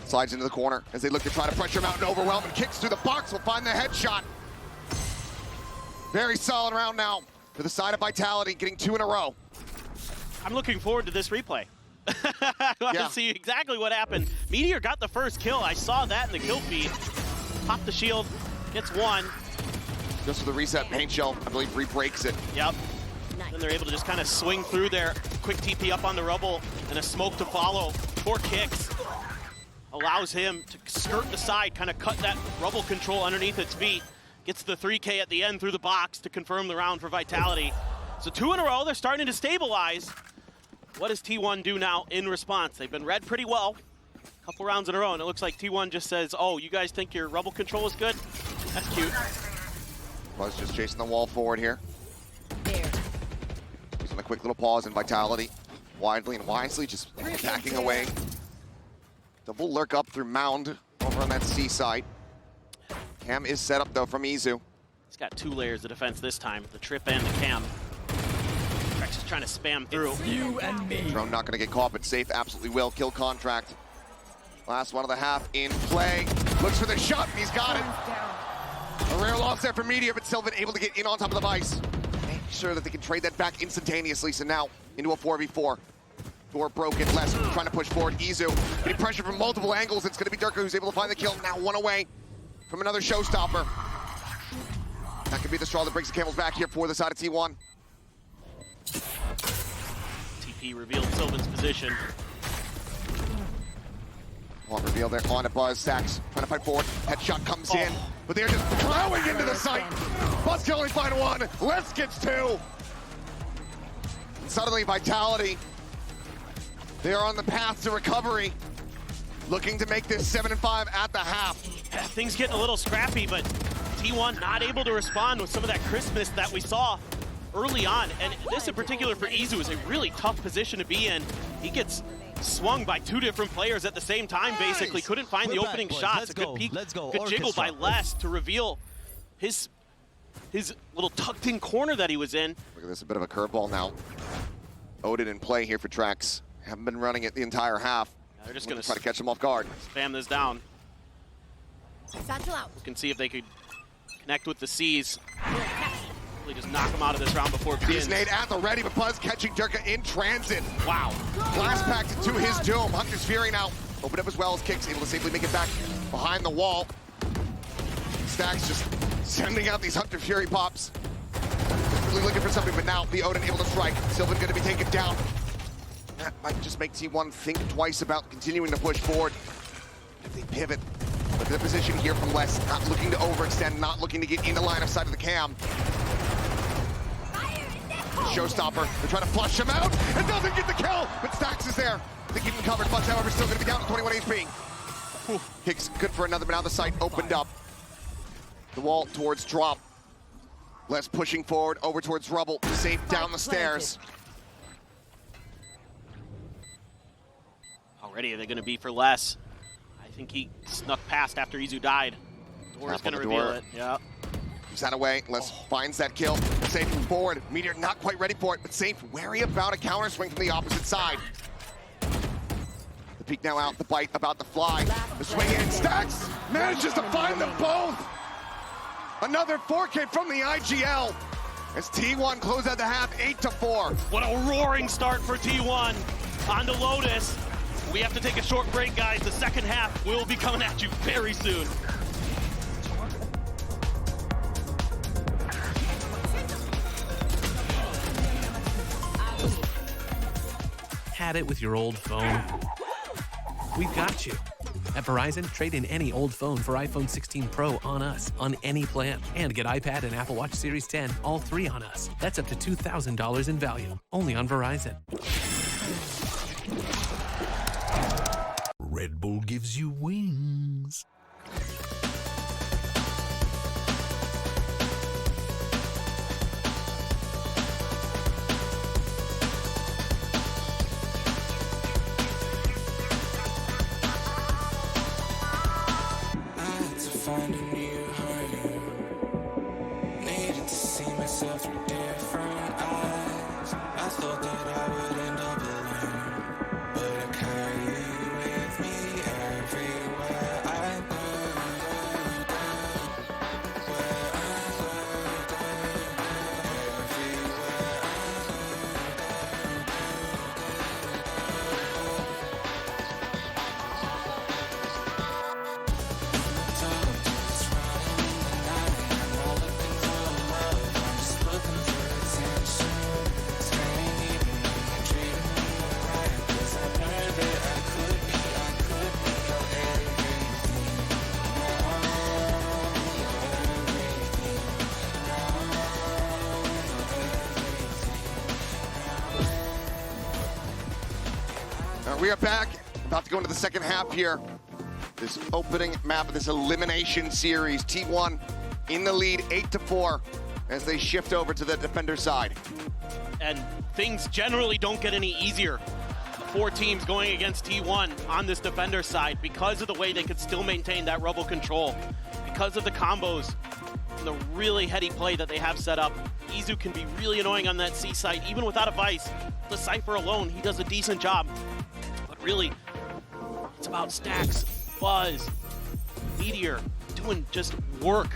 Slides into the corner as they look to try to pressure him out and overwhelm, and kicks through the box, will find the headshot. Very solid round now for the side of Vitality, getting 2 in a row. I'm looking forward to this replay. I want to see exactly what happened. Meteor got the first kill. I saw that in the kill feed. Popped the shield, gets one. Just for the reset, paint shell, I believe, re-breaks it. Yep. Then they're able to just kind of swing through there. Quick TP up on the rubble and a smoke to follow. 4 kicks. Allows him to skirt the side, kind of cut that rubble control underneath its feet. Gets the 3K at the end through the box to confirm the round for Vitality. So 2 in a row, they're starting to stabilize. What does T1 do now in response? They've been read pretty well. A couple rounds in a row, and it looks like T1 just says, oh, you guys think your rubble control is good? That's cute. Buzz just chasing the wall forward here. Using a quick little pause in Vitality. Widely and wisely, just backing away. Double lurk up through Mound over on that C site. Cam is set up though from Izu. He's got 2 layers of defense this time, the trip and the cam. Rex is trying to spam through. You and me. Drone not gonna get caught, but Safe absolutely will. Kill contract. Last one of the half in play. Looks for the shot, and he's got it. A rare loss there for Media, but Sylvan able to get in on top of the vice. Make sure that they can trade that back instantaneously, so now into a 4v4. Door broken, Les trying to push forward. Izu getting pressure from multiple angles. It's going to be Durka who's able to find the kill. Now 1 away from another showstopper. That could be the straw that brings the Camels back here for the side of T1. TP revealed Sylvan's position. One reveal there on a Buzz. Stacks trying to fight forward. Headshot comes in, but they're just plowing into the site. Buzz can only find 1. Les gets 2. And suddenly Vitality, they are on the path to recovery, looking to make this 7-5 at the half. Yeah, things getting a little scrappy, but T1 not able to respond with some of that crispness that we saw early on. And this in particular for Izu is a really tough position to be in. He gets swung by 2 different players at the same time, basically. Couldn't find the opening shots. A good peek, good jiggle by Les to reveal his little tucked in corner that he was in. Look at this, a bit of a curveball now. Odin in play here for Trax. Haven't been running it the entire half. Yeah, they're just going to try to catch them off guard. Spam this down. Satchel out. We can see if they could connect with the C's. Really just knock them out of this round before it begins. Beast nade at the ready, but Buzz catching Durka in transit. Wow. Blast packed to his doom. Hunter's Fury now open up as well as Kicks, able to safely make it back behind the wall. Stacks just sending out these Hunter Fury pops. Really looking for something, but now the Odin able to strike. Sylvan going to be taken down. That might just make T1 think twice about continuing to push forward. If they pivot, look at the position here from Les, not looking to overextend, not looking to get into line of sight of the cam. Showstopper, they're trying to flush him out. It doesn't get the kill, but Stacks is there. They keep him covered. Buzz, however, still going to be down to 21 HP. Kicks good for another, but now the site opened up. The wall towards drop. Les pushing forward over towards rubble. Safe down the stairs. How ready are they going to be for Les? I think he snuck past after Izu died. Door is going to reveal it. Yeah. Moves that away. Les finds that kill. Safe forward. Meteor not quite ready for it, but Safe wary about a counter swing from the opposite side. The peek now out. The bite about to fly. The swing in. Stacks manages to find them both. Another 4K from the IGL. As T1 close out the half 8-4. What a roaring start for T1. On to Lotus. We have to take a short break, guys. The second half will be coming at you very soon. Had it with your old phone? We've got you. At Verizon, trade in any old phone for iPhone 16 Pro on us, on any plan. And get iPad and Apple Watch Series 10, all 3 on us. That's up to $2,000 in value, only on Verizon. Red Bull gives you wings. Find a new home. Needed to see myself through different eyes. I thought that I would end up alone, but I carry you with me everywhere I go. We are back, about to go into the second half here. This opening map of this elimination series. T1 in the lead, 8-4, as they shift over to the defender side. And things generally don't get any easier. 4 teams going against T1 on this defender side because of the way they could still maintain that rubble control. Because of the combos and the really heady play that they have set up. Izu can be really annoying on that C site, even without a Vice. The Cypher alone, he does a decent job. But really, it's about Stacks, Buzz, Meteor, doing just work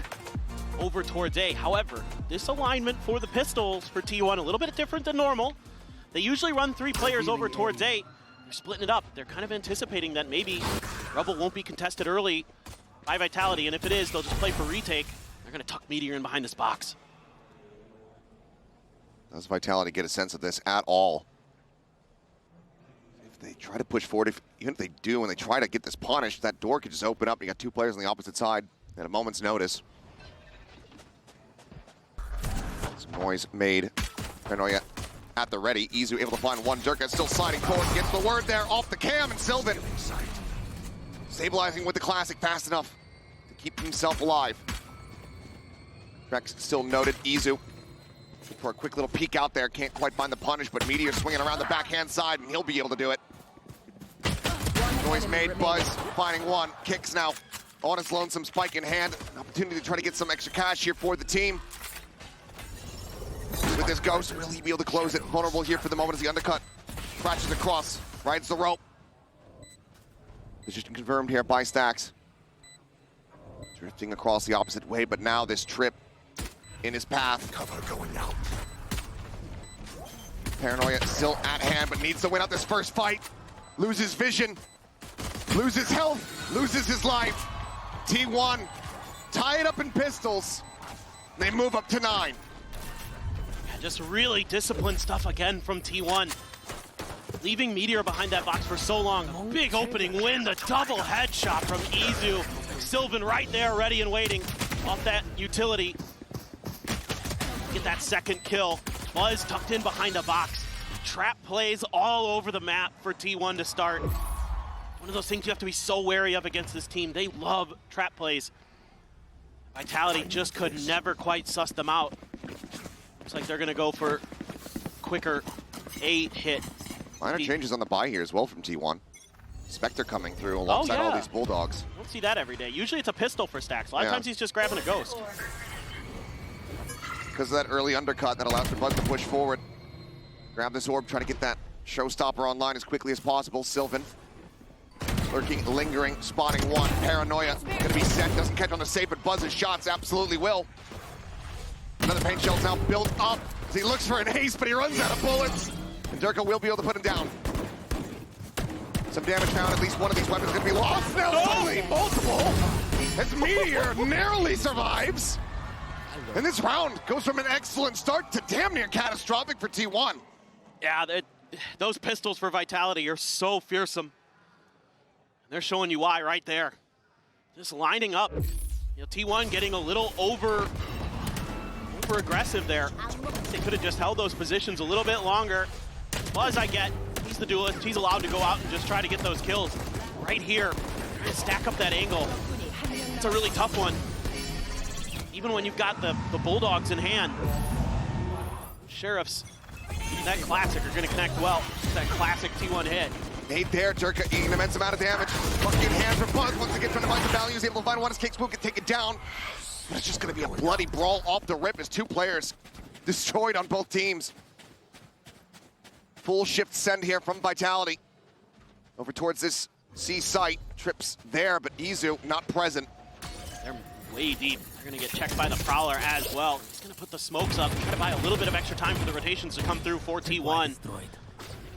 over towards A. However, this alignment for the pistols for T1, a little bit different than normal. They usually run 3 players over towards A. They're splitting it up. They're kind of anticipating that maybe Rubble won't be contested early by Vitality, and if it is, they'll just play for retake. They're going to tuck Meteor in behind this box. Does Vitality get a sense of this at all? If they try to push forward, even if they do and they try to get this punished, that door could just open up. You got 2 players on the opposite side at a moment's notice. Some noise made. Paranoia at the ready. Izu able to find one. Durka still sliding forward. Gets the word there off the cam, and Sylvan stabilizing with the classic fast enough to keep himself alive. Rex still noted. Izu for a quick little peek out there. Can't quite find the punish, but Meteor swinging around the backhand side, and he'll be able to do it. Noise made. Buzz finding one. Kicks now on his lonesome, spike in hand. An opportunity to try to get some extra cash here for the team. With this ghost, will he be able to close it? Vulnerable here for the moment as the undercut crashes across, rides the rope. Position confirmed here by Stacks. Drifting across the opposite way, but now this trip in his path. Cover going out. Paranoia still at hand, but needs to win out this first fight. Loses vision, loses health, loses his life. T1 tie it up in pistols. They move up to 9. Just really disciplined stuff again from T1. Leaving Meteor behind that box for so long. Big opening win, the double headshot from Izu. Sylvan right there, ready and waiting off that utility. Get that second kill. Buzz tucked in behind a box. Trap plays all over the map for T1 to start. One of those things you have to be so wary of against this team. They love trap plays. Vitality just could never quite suss them out. Looks like they're going to go for quicker A hit. Minor changes on the buy here as well from T1. Spectre coming through alongside all these Bulldogs. You don't see that every day. Usually it's a pistol for Stacks. A lot of times he's just grabbing a ghost. Because of that early undercut that allows for Buzz to push forward. Grab this orb, try to get that showstopper online as quickly as possible. Sylvan lurking, lingering, spotting one. Paranoia gonna be set, doesn't catch on the save, but Buzz's shots absolutely will. Another paint shell's now built up. He looks for an ace, but he runs out of bullets. And Durka will be able to put him down. Some damage found. At least one of these weapons is going to be lost. Now only multiple. As Meteor narrowly survives. And this round goes from an excellent start to damn near catastrophic for T1. Yeah, those pistols for Vitality are so fearsome. They're showing you why right there. Just lining up. You know, T1 getting a little over aggressive there. They could have just held those positions a little bit longer. Buzz, I get, he's the duelist. He's allowed to go out and just try to get those kills. Right here, trying to stack up that angle. It's a really tough one. Even when you've got the Bulldogs in hand. Sheriffs, that classic are gonna connect well. That classic T1 hit. Made there, Durka eating an immense amount of damage. Bucket in hand for Buzz. Once again, trying to find the value. He's able to find one as Kickspook can take it down. But it's just going to be a bloody brawl off the rip as 2 players destroyed on both teams. Full shift send here from Vitality. Over towards this C site. Trips there, but Izu not present. They're way deep. They're going to get checked by the Prowler as well. He's going to put the smokes up, try to buy a little bit of extra time for the rotations to come through for T1.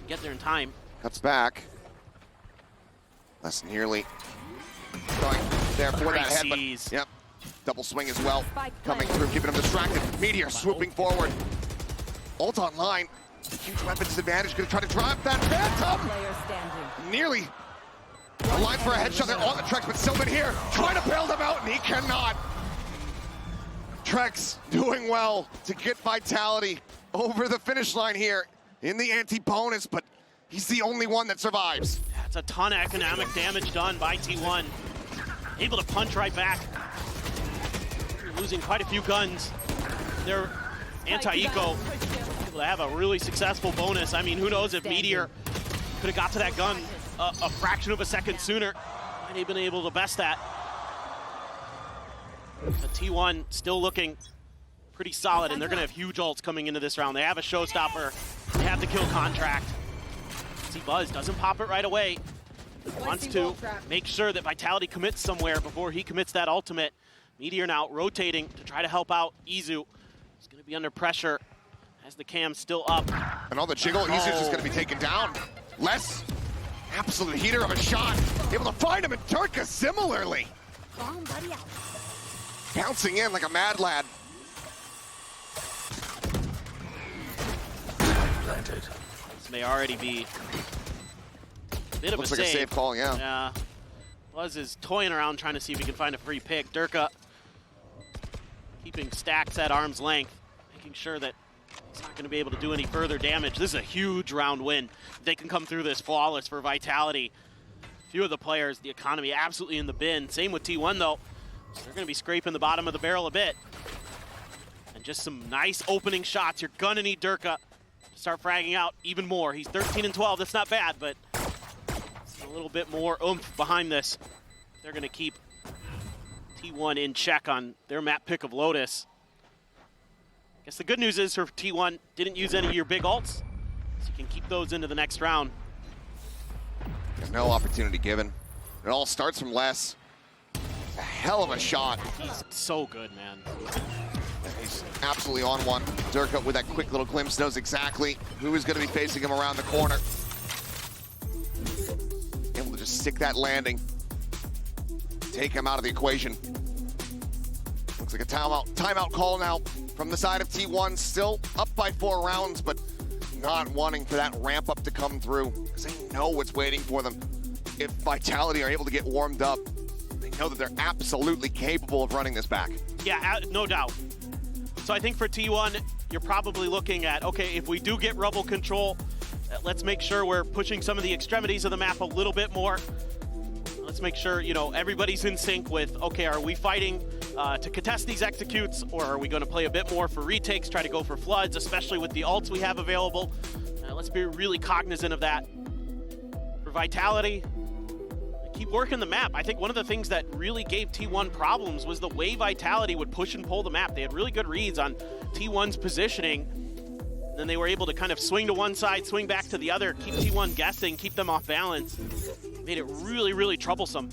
Get there in time. Cuts back. That's nearly going there for that head, but yep. Double swing as well, coming through, keeping him distracted. Meteor swooping forward. Ult online. Huge weapon disadvantage, gonna try to drive that Phantom. Nearly aligned for a headshot there on the Trex, but Sylvan here, trying to bail them out, and he cannot. Trex doing well to get Vitality over the finish line here in the anti-bonus, but He's the only one that survives. That's a ton of economic damage done by T1. Able to punch right back. Losing quite a few guns. Their anti-eco able to have a really successful bonus. I mean, who knows if Meteor could have got to that gun a fraction of a second sooner. Might have been able to best that. But T1 still looking pretty solid, and they're gonna have huge ults coming into this round. They have a showstopper. They have the kill contract. See Buzz doesn't pop it right away. Wants to make sure that Vitality commits somewhere before he commits that ultimate. Meteor now rotating to try to help out Izu. He's gonna be under pressure as the cam's still up. And on the jiggle, Izu's just gonna be taken down. Less absolute heater of a shot. Able to find him, and Durka similarly. Bouncing in like a mad lad. This may already be a bit of Looks a like save. a safe call, yeah. Yeah. Buzz is toying around trying to see if he can find a free pick. Durka keeping Stacks at arm's length, making sure that he's not going to be able to do any further damage. This is a huge round win. They can come through this flawless for Vitality. A few of the players, the economy absolutely in the bin. Same with T1 though. So they're going to be scraping the bottom of the barrel a bit. And just some nice opening shots. You're going to need Durka to start fragging out even more. He's 13 and 12. That's not bad, but a little bit more oomph behind this. They're going to keep T1 in check on their map pick of Lotus. I guess the good news is for T1, didn't use any of your big ults, so you can keep those into the next round. There's no opportunity given. It all starts from less. A hell of a shot. He's so good, man. He's absolutely on one. Durka with that quick little glimpse knows exactly who is going to be facing him around the corner. Able to just stick that landing. Take him out of the equation. Looks like a timeout call now from the side of T1. Still up by 4 rounds, but not wanting for that ramp up to come through because they know what's waiting for them. If Vitality are able to get warmed up, they know that they're absolutely capable of running this back. Yeah, no doubt. So I think for T1, you're probably looking at, okay, if we do get rubble control, let's make sure we're pushing some of the extremities of the map a little bit more. Let's make sure, you know, everybody's in sync with, okay, are we fighting to contest these executes, or are we going to play a bit more for retakes, try to go for floods, especially with the ults we have available? Let's be really cognizant of that. For Vitality, keep working the map. I think one of the things that really gave T1 problems was the way Vitality would push and pull the map. They had really good reads on T1's positioning. Then they were able to kind of swing to one side, swing back to the other, keep T1 guessing, keep them off balance. Made it really, really troublesome.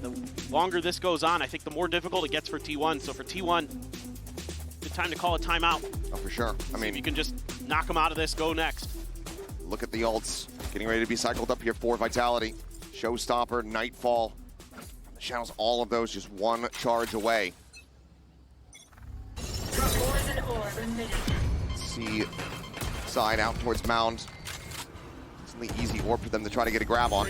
The longer this goes on, I think the more difficult it gets for T1. So for T1, good time to call a timeout. Oh, for sure. I mean, you can just knock them out of this, go next. Look at the ults getting ready to be cycled up here for Vitality. Showstopper, Nightfall. The Shadows, all of those just one charge away. See side out towards Mound. It's an easy orb for them to try to get a grab on.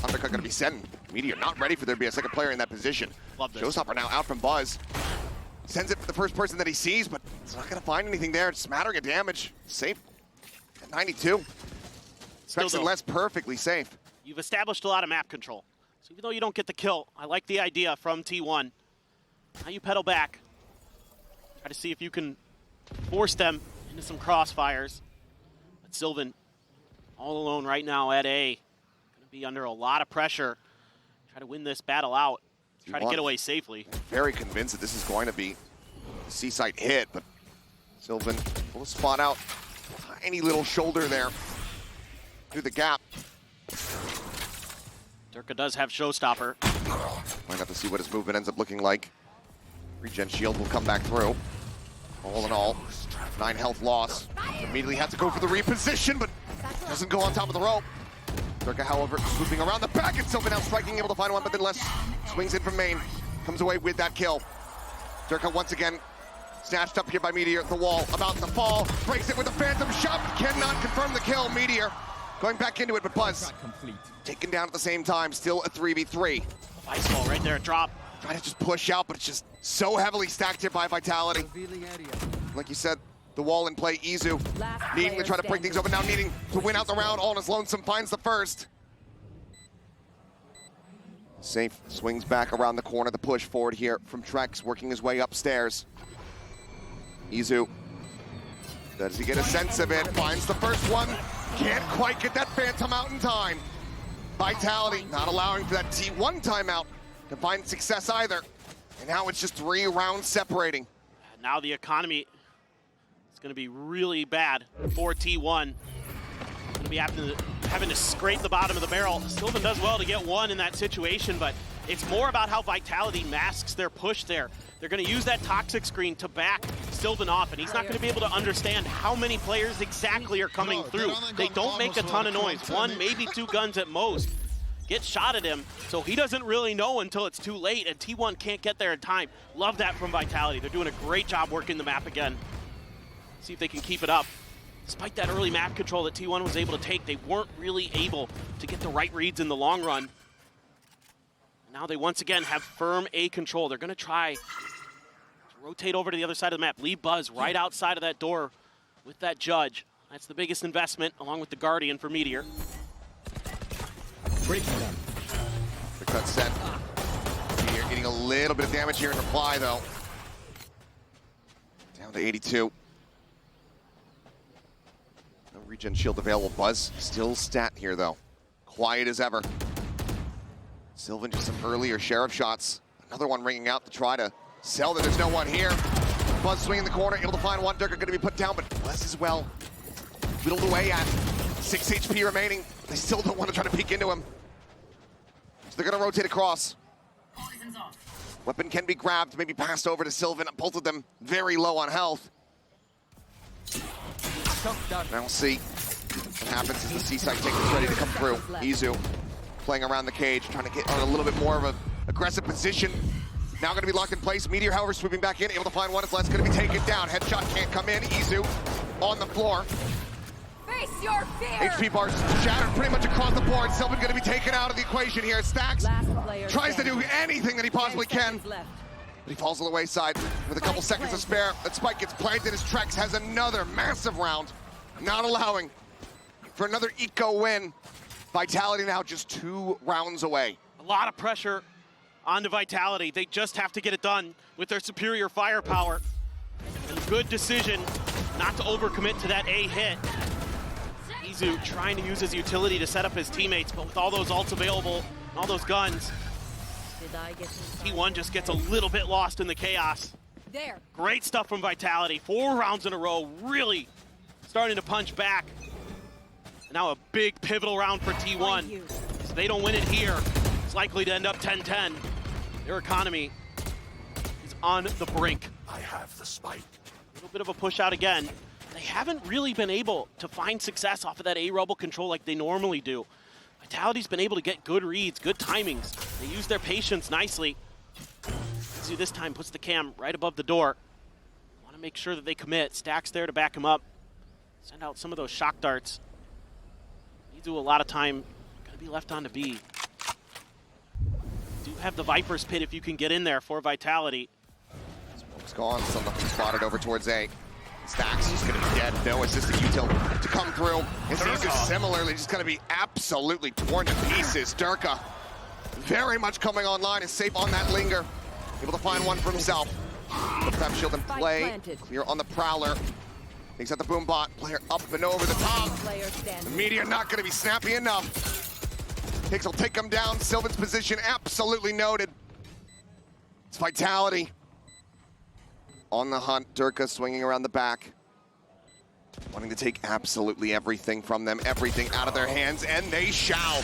Undercut gonna be sent. Meteor not ready for there to be a second player in that position. Love this. Showstopper now out from Buzz. Sends it for the first person that he sees, but it's not gonna find anything there. It's smattering of damage. Safe at 92. Specs and less perfectly safe. You've established a lot of map control. So even though you don't get the kill, I like the idea from T1. Now you pedal back. Try to see if you can force them into some crossfires. But Sylvan, all alone right now at A. Gonna be under a lot of pressure. Try to win this battle out. Try to get away safely. Very convinced that this is going to be a C-site hit, but Sylvan will spot out tiny little shoulder there through the gap. Durka does have Showstopper. Might have to see what his movement ends up looking like. Regen shield will come back through. All in all, 9 health loss. Immediately had to go for the reposition, but doesn't go on top of the rope. Durka, however, swooping around the back, and Sylvan now striking, able to find one, but then less swings in from main. Comes away with that kill. Durka once again snatched up here by Meteor at the wall, about to fall. Breaks it with a phantom shot, cannot confirm the kill. Meteor going back into it, but Buzz taken down at the same time, still a 3v3. Ice ball right there, drop. Trying to just push out, but it's just so heavily stacked here by Vitality. Like you said, the wall in play. Izu needing to try to break things open now, needing to win out the round all on his lonesome, finds the first. Safe swings back around the corner, the push forward here from Trex, working his way upstairs. Izu, does he get a sense of it? Finds the first one, can't quite get that Phantom out in time. Vitality not allowing for that T1 timeout to find success either. And now it's just 3 rounds separating. Now the economy is going to be really bad for T1. Going to be having to scrape the bottom of the barrel. Sylvan does well to get one in that situation, but it's more about how Vitality masks their push there. They're going to use that toxic screen to back Sylvan off, and he's not going to be able to understand how many players exactly are coming through. They don't make a ton of noise. 1, maybe 2 guns at most get shot at him, so he doesn't really know until it's too late, and T1 can't get there in time. Love that from Vitality. They're doing a great job working the map again. See if they can keep it up. Despite that early map control that T1 was able to take, they weren't really able to get the right reads in the long run. Now they once again have firm A control. They're going to try to rotate over to the other side of the map. Leave Buzz right outside of that door with that Judge. That's the biggest investment, along with the Guardian for Meteor. Breaking them. The cut set. Meteor getting a little bit of damage here in reply, though. Down to 82. No regen shield available. Buzz still stat here, though. Quiet as ever. Sylvan just some earlier Sheriff shots. Another one ringing out to try to sell that there's no one here. Buzz swinging the corner, able to find one. Durka going to be put down, but Bless as well. Whittled away at 6 HP remaining. They still don't want to try to peek into him. So they're going to rotate across. Weapon can be grabbed, maybe passed over to Sylvan. Both of them very low on health. Now we'll see what happens as the Seaside tank is ready to come through. Izu playing around the cage, trying to get on a little bit more of an aggressive position. Now going to be locked in place. Meteor, however, sweeping back in, able to find one. It's less going to be taken down. Headshot can't come in. Izu on the floor. Face your fear. HP bars shattered pretty much across the board. Sylvan going to be taken out of the equation here. Stacks tries to do anything that he possibly can. But he falls on the wayside with a couple seconds to spare. That spike gets planted as Trex has another massive round, not allowing for another eco win. Vitality now just 2 rounds away. A lot of pressure onto Vitality. They just have to get it done with their superior firepower. And good decision not to overcommit to that A hit. Izu trying to use his utility to set up his teammates, but with all those ults available and all those guns, T1 just gets a little bit lost in the chaos. There. Great stuff from Vitality. 4 rounds in a row, really starting to punch back. Now a big pivotal round for T1. If they don't win it here, it's likely to end up 10-10. Their economy is on the brink. I have the spike. A little bit of a push out again. They haven't really been able to find success off of that A-Rebel control like they normally do. Vitality's been able to get good reads, good timings. They use their patience nicely. Izu this time puts the cam right above the door. Want to make sure that they commit. Stacks there to back him up. Send out some of those shock darts. Izu a lot of time going to be left on to B. Do have the Viper's Pit if you can get in there for Vitality. Smoke's gone, still nothing spotted over towards A. Stacks just going to be dead. No assistant util to come through. And Izu similarly just going to be absolutely torn to pieces. Durka very much coming online, is safe on that linger. Able to find one for himself. Puts that shield in play. Clear on the Prowler. Takes out the boom bot. Player up and over the top. The Meteor not going to be snappy enough. Hicks will take him down. Sylvan's position absolutely noted. It's Vitality on the hunt. Durka swinging around the back, wanting to take absolutely everything from them, everything out of their hands, and they shall.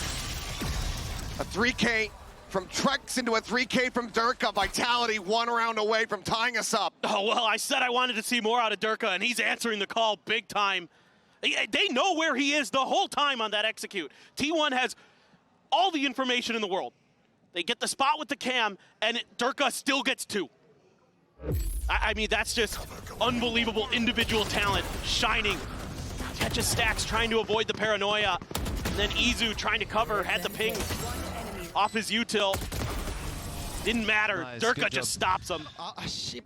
A 3K from Trex into a 3K from Durka. Vitality 1 round away from tying us up. Oh, well, I said I wanted to see more out of Durka, and he's answering the call big time. They know where he is the whole time on that execute. T1 has all the information in the world. They get the spot with the cam, and Durka still gets 2. I mean, that's just unbelievable individual talent shining. Catches Stacks trying to avoid the paranoia. And then Izu trying to cover, had the ping off his util. Didn't matter. Nice, Durka just stops him. Shit.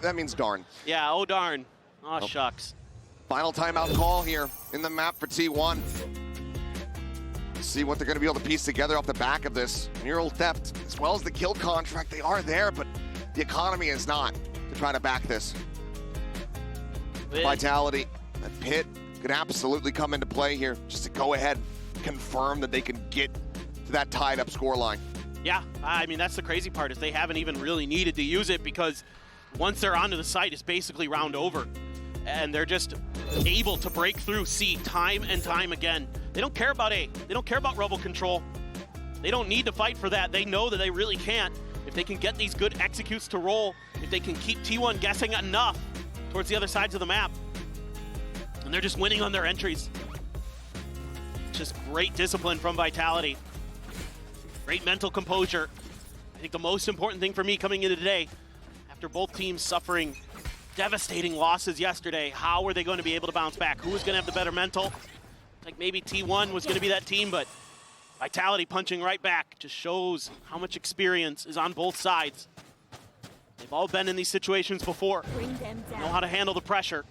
That means darn. Yeah, oh darn. Oh, shucks. Final timeout call here in the map for T1. See what they're going to be able to piece together off the back of this. Mural theft, as well as the kill contract, they are there, but the economy is not to try to back this. Vitality, that pit could absolutely come into play here just to go ahead, confirm that they can get to that tied up scoreline. Yeah, I mean, that's the crazy part is they haven't even really needed to use it because once they're onto the site, it's basically round over. And they're just able to break through C time and time again. They don't care about A. They don't care about rebel control. They don't need to fight for that. They know that they really can't. If they can get these good executes to roll, if they can keep T1 guessing enough towards the other sides of the map, and they're just winning on their entries. Just great discipline from Vitality. Great mental composure. I think the most important thing for me coming into today, after both teams suffering devastating losses yesterday, how were they going to be able to bounce back? Who was going to have the better mental? Like maybe T1 was going to be that team, but Vitality punching right back just shows how much experience is on both sides. They've all been in these situations before. Know how to handle the pressure.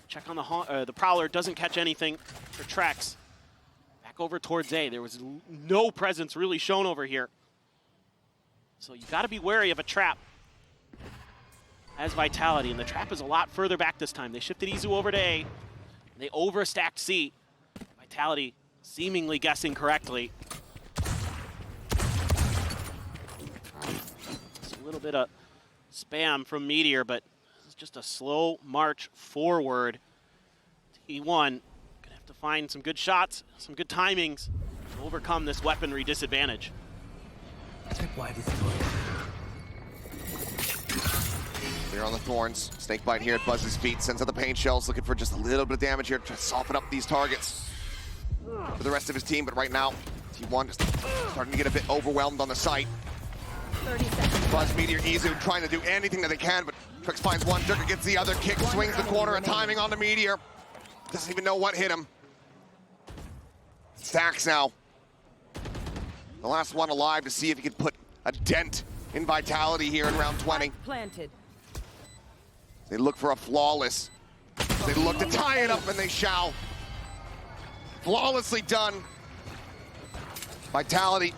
Check on the Prowler, doesn't catch anything for Trex. Back over towards A. There was no presence really shown over here. So you got to be wary of a trap as Vitality, and the trap is a lot further back this time. They shifted Izu over to A. They overstacked C. Vitality seemingly guessing correctly. It's a little bit of spam from Meteor, but it's just a slow march forward. T1 gonna have to find some good shots, some good timings to overcome this weaponry disadvantage. They're on the Thorns. Snakebite here at Buzz's feet. Sends out the paint shells, looking for just a little bit of damage here to soften up these targets for the rest of his team. But right now, T1 is starting to get a bit overwhelmed on the site. 30 seconds. Buzz, Meteor, Izu trying to do anything that they can, but Trix finds one. Durka gets the other. Kick, swings the corner, and timing on the Meteor. Doesn't even know what hit him. Stacks now. The last one alive to see if he could put a dent in Vitality here in round 20. Planted. They look for a flawless. They look to tie it up, and they shall. Flawlessly done. Vitality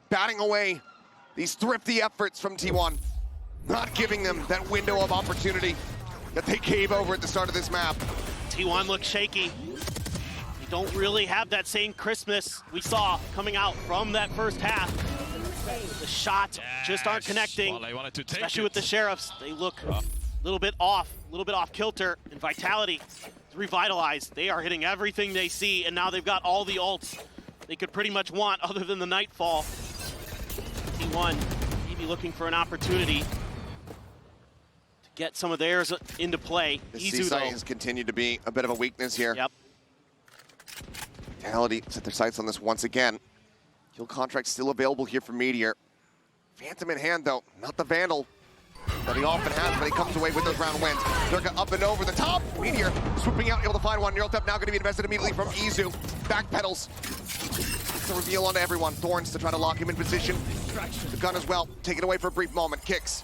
batting away these thrifty efforts from T1, not giving them that window of opportunity that they gave over at the start of this map. T1 looks shaky. They don't really have that same crispness we saw coming out from that first half. The shots just aren't connecting, especially with the Sheriffs. They look a little bit off kilter, and Vitality is revitalized. They are hitting everything they see, and now they've got all the ults they could pretty much want other than the Nightfall. T1 maybe looking for an opportunity to get some of theirs into play. The C-site has continued to be a bit of a weakness here. Yep. Vitality set their sights on this once again. Kill contract still available here for Meteor. Phantom in hand, though, not the Vandal that he often has, but he comes away with those round wins. Durka up and over the top. Meteor swooping out, able to find one. Neural Theft now going to be invested immediately from Izu. Backpedals. It's a reveal onto everyone. Thorns to try to lock him in position. The gun as well. Take it away for a brief moment. Kicks.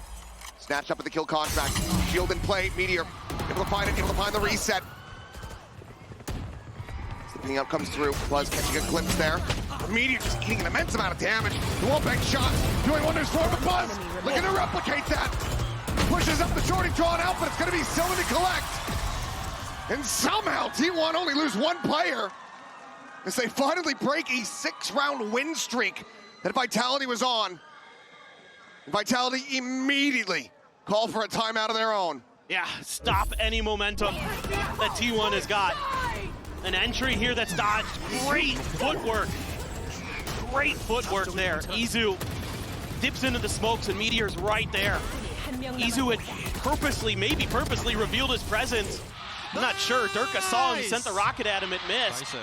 Snatched up at the kill contract. Shield in play. Meteor able to find it, able to find the reset. Slipping out comes through. Buzz catching a glimpse there. Meteor just eating an immense amount of damage. The wall-bang shot doing wonders for the Buzz. Looking to replicate that. Pushes up the shorty, drawn out, but it's going to be Sylvan to collect. And somehow T1 only lose one player as they finally break a 6-round win streak that Vitality was on. Vitality immediately call for a timeout of their own. Yeah, stop any momentum that T1 has got. An entry here that's dodged. Great footwork. Great footwork there. Izu dips into the smokes and Meteor's right there. Izu had purposely, maybe purposely revealed his presence. I'm not sure. Durka saw him, sent the rocket at him, it missed.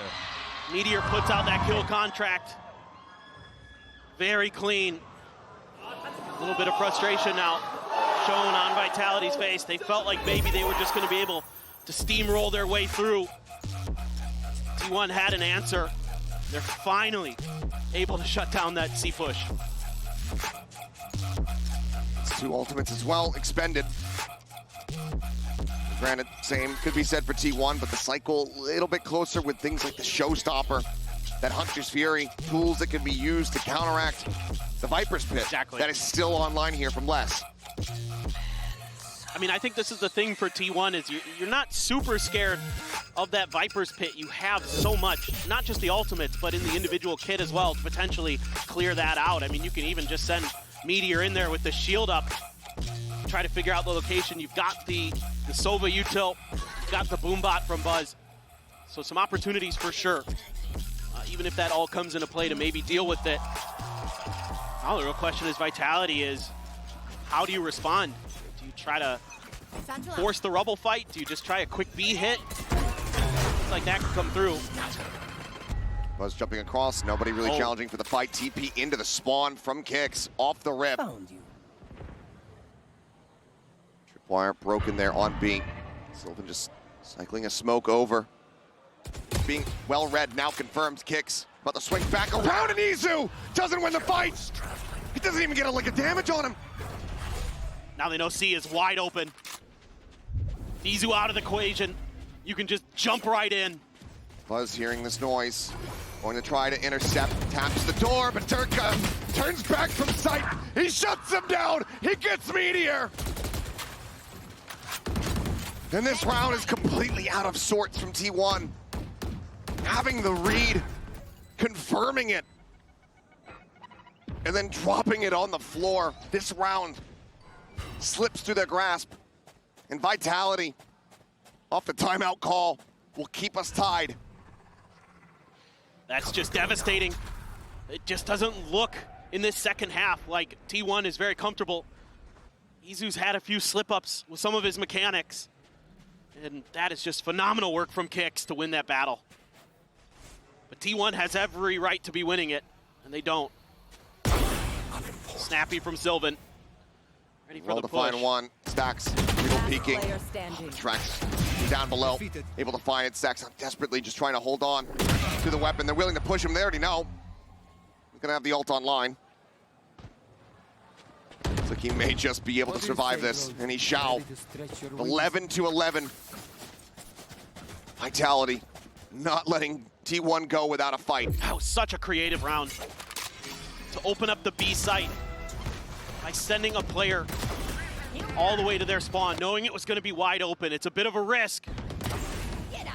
Meteor puts out that kill contract. Very clean. A little bit of frustration now shown on Vitality's face. They felt like maybe they were just going to be able to steamroll their way through. T1 had an answer. They're finally able to shut down that C push. 2 ultimates as well, expended. Granted, same could be said for T1, but the cycle a little bit closer with things like the Showstopper, that Hunter's Fury, tools that can be used to counteract the Viper's Pit. Exactly. That is still online here from Les. I mean, I think this is the thing for T1 is you're not super scared of that Viper's Pit. You have so much, not just the ultimates, but in the individual kit as well to potentially clear that out. I mean, you can even just send Meteor in there with the shield up, try to figure out the location. You've got the Sova util, you've got the Boombot from Buzz. So some opportunities for sure, even if that all comes into play to maybe deal with it. Now the real question is Vitality is, how do you respond? Do you try to force the rubble fight? Do you just try a quick B hit? Looks like that could come through. Buzz jumping across, nobody really challenging for the fight. TP into the spawn from Kicks, off the rip. Tripwire broken there on B. Sylvan just cycling a smoke over. Being well read, now confirms Kicks. About to swing back around, and Izu doesn't win the fight. He doesn't even get a lick of damage on him. Now they know C is wide open. Izu out of the equation. You can just jump right in. Buzz hearing this noise, going to try to intercept, taps the door, but Durka turns back from sight. He shuts him down. He gets Meteor. And this round is completely out of sorts from T1. Having the read, confirming it, and then dropping it on the floor. This round slips through their grasp, and Vitality, off the timeout call, will keep us tied. That's just devastating. It just doesn't look in this second half like T1 is very comfortable. Izu's had a few slip-ups with some of his mechanics, and that is just phenomenal work from Kicks to win that battle. But T1 has every right to be winning it, and they don't. Snappy from Sylvan. Ready for the push. Well-defined one. Stacks, middle peeking. Tracks down below. Able to find it. Stacks desperately just trying to hold on to the weapon. They're willing to push him. They already know. He's going to have the ult online. Looks like he may just be able to survive this, and he shall. 11-11. Vitality not letting T1 go without a fight. That was such a creative round to open up the B site by sending a player all the way to their spawn, knowing it was going to be wide open. It's a bit of a risk.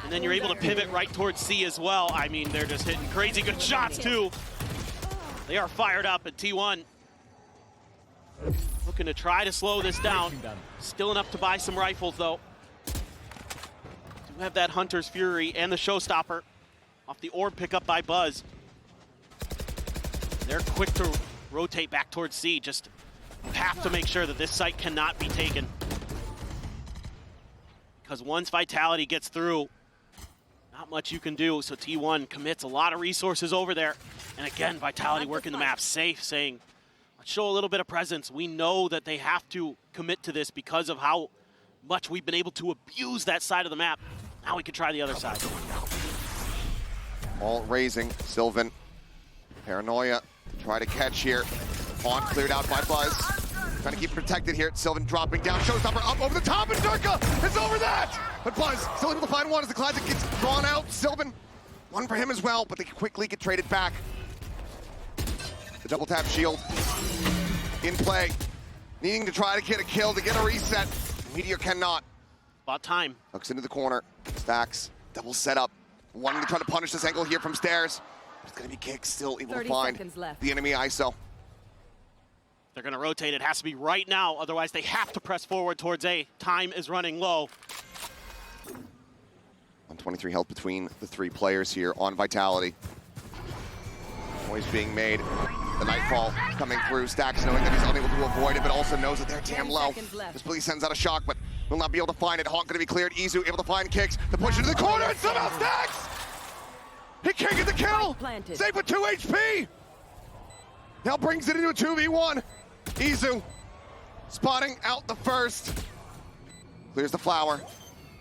And then you're able to pivot right towards C as well. I mean, they're just hitting crazy good shots too. They are fired up at T1. Looking to try to slow this down. Still enough to buy some rifles though. Do have that Hunter's Fury and the Showstopper off the orb pickup by Buzz. They're quick to rotate back towards C. Just have to make sure that this site cannot be taken. Because once Vitality gets through, not much you can do. So T1 commits a lot of resources over there. And again, Vitality working the map safe, saying, let's show a little bit of presence. We know that they have to commit to this because of how much we've been able to abuse that side of the map. Now we can try the other side. All raising, Sylvan. Paranoia to try to catch here. Fawn cleared out by Buzz. Trying to keep protected here. Sylvan dropping down. Showstopper up over the top, and Durka is over that! But Buzz still able to find one as the Classic gets drawn out. Sylvan, one for him as well, but they quickly get traded back. The double tap shield in play. Needing to try to get a kill to get a reset. Meteor cannot. About time. Hooks into the corner. Stacks. Double setup. Wanting to try to punish this angle here from stairs. But it's going to be Kicks still able to find the enemy ISO. They're going to rotate. It has to be right now. Otherwise, they have to press forward towards A. Time is running low. 123 health between the three players here on Vitality. Noise being made. The Nightfall coming through. Stacks knowing that he's unable to avoid it, but also knows that they're damn low. This police sends out a shock, but will not be able to find it. Hawk going to be cleared. Izu able to find Kicks. The push into the corner, and somehow Stacks! He can't get the kill! Save with 2 HP! Now brings it into a 2v1. Izu spotting out the first. Clears the flower.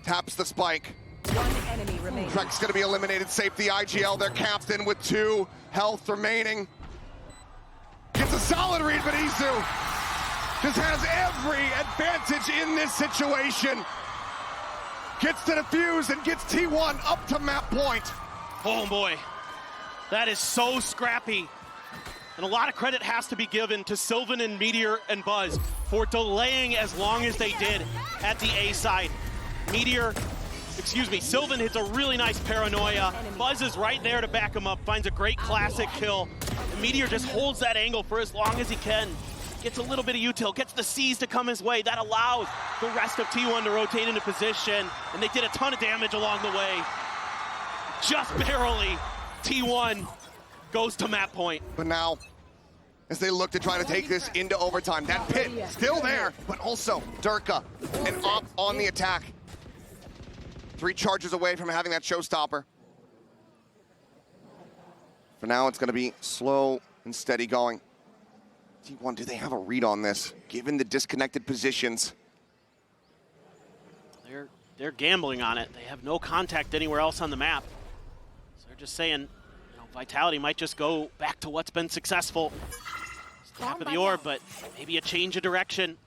Taps the spike. Trek's going to be eliminated. Safe the IGL, their captain, with 2 health remaining. Gets a solid read, but Izu just has every advantage in this situation. Gets to defuse and gets T1 up to map point. Oh boy, that is so scrappy. And a lot of credit has to be given to Sylvan and Meteor and Buzz for delaying as long as they did at the A side. Sylvan hits a really nice paranoia. Buzz is right there to back him up, finds a great classic kill. And Meteor just holds that angle for as long as he can. Gets a little bit of util, gets the C's to come his way. That allows the rest of T1 to rotate into position. And they did a ton of damage along the way. Just barely, T1 goes to map point. But now, as they look to try to take this into overtime, that pit still there, but also Durka and Op on the attack. 3 charges away from having that showstopper. For now, it's going to be slow and steady going. T1, do they have a read on this, given the disconnected positions? They're gambling on it. They have no contact anywhere else on the map. So they're just saying, Vitality might just go back to what's been successful. Top of the orb, but maybe a change of direction.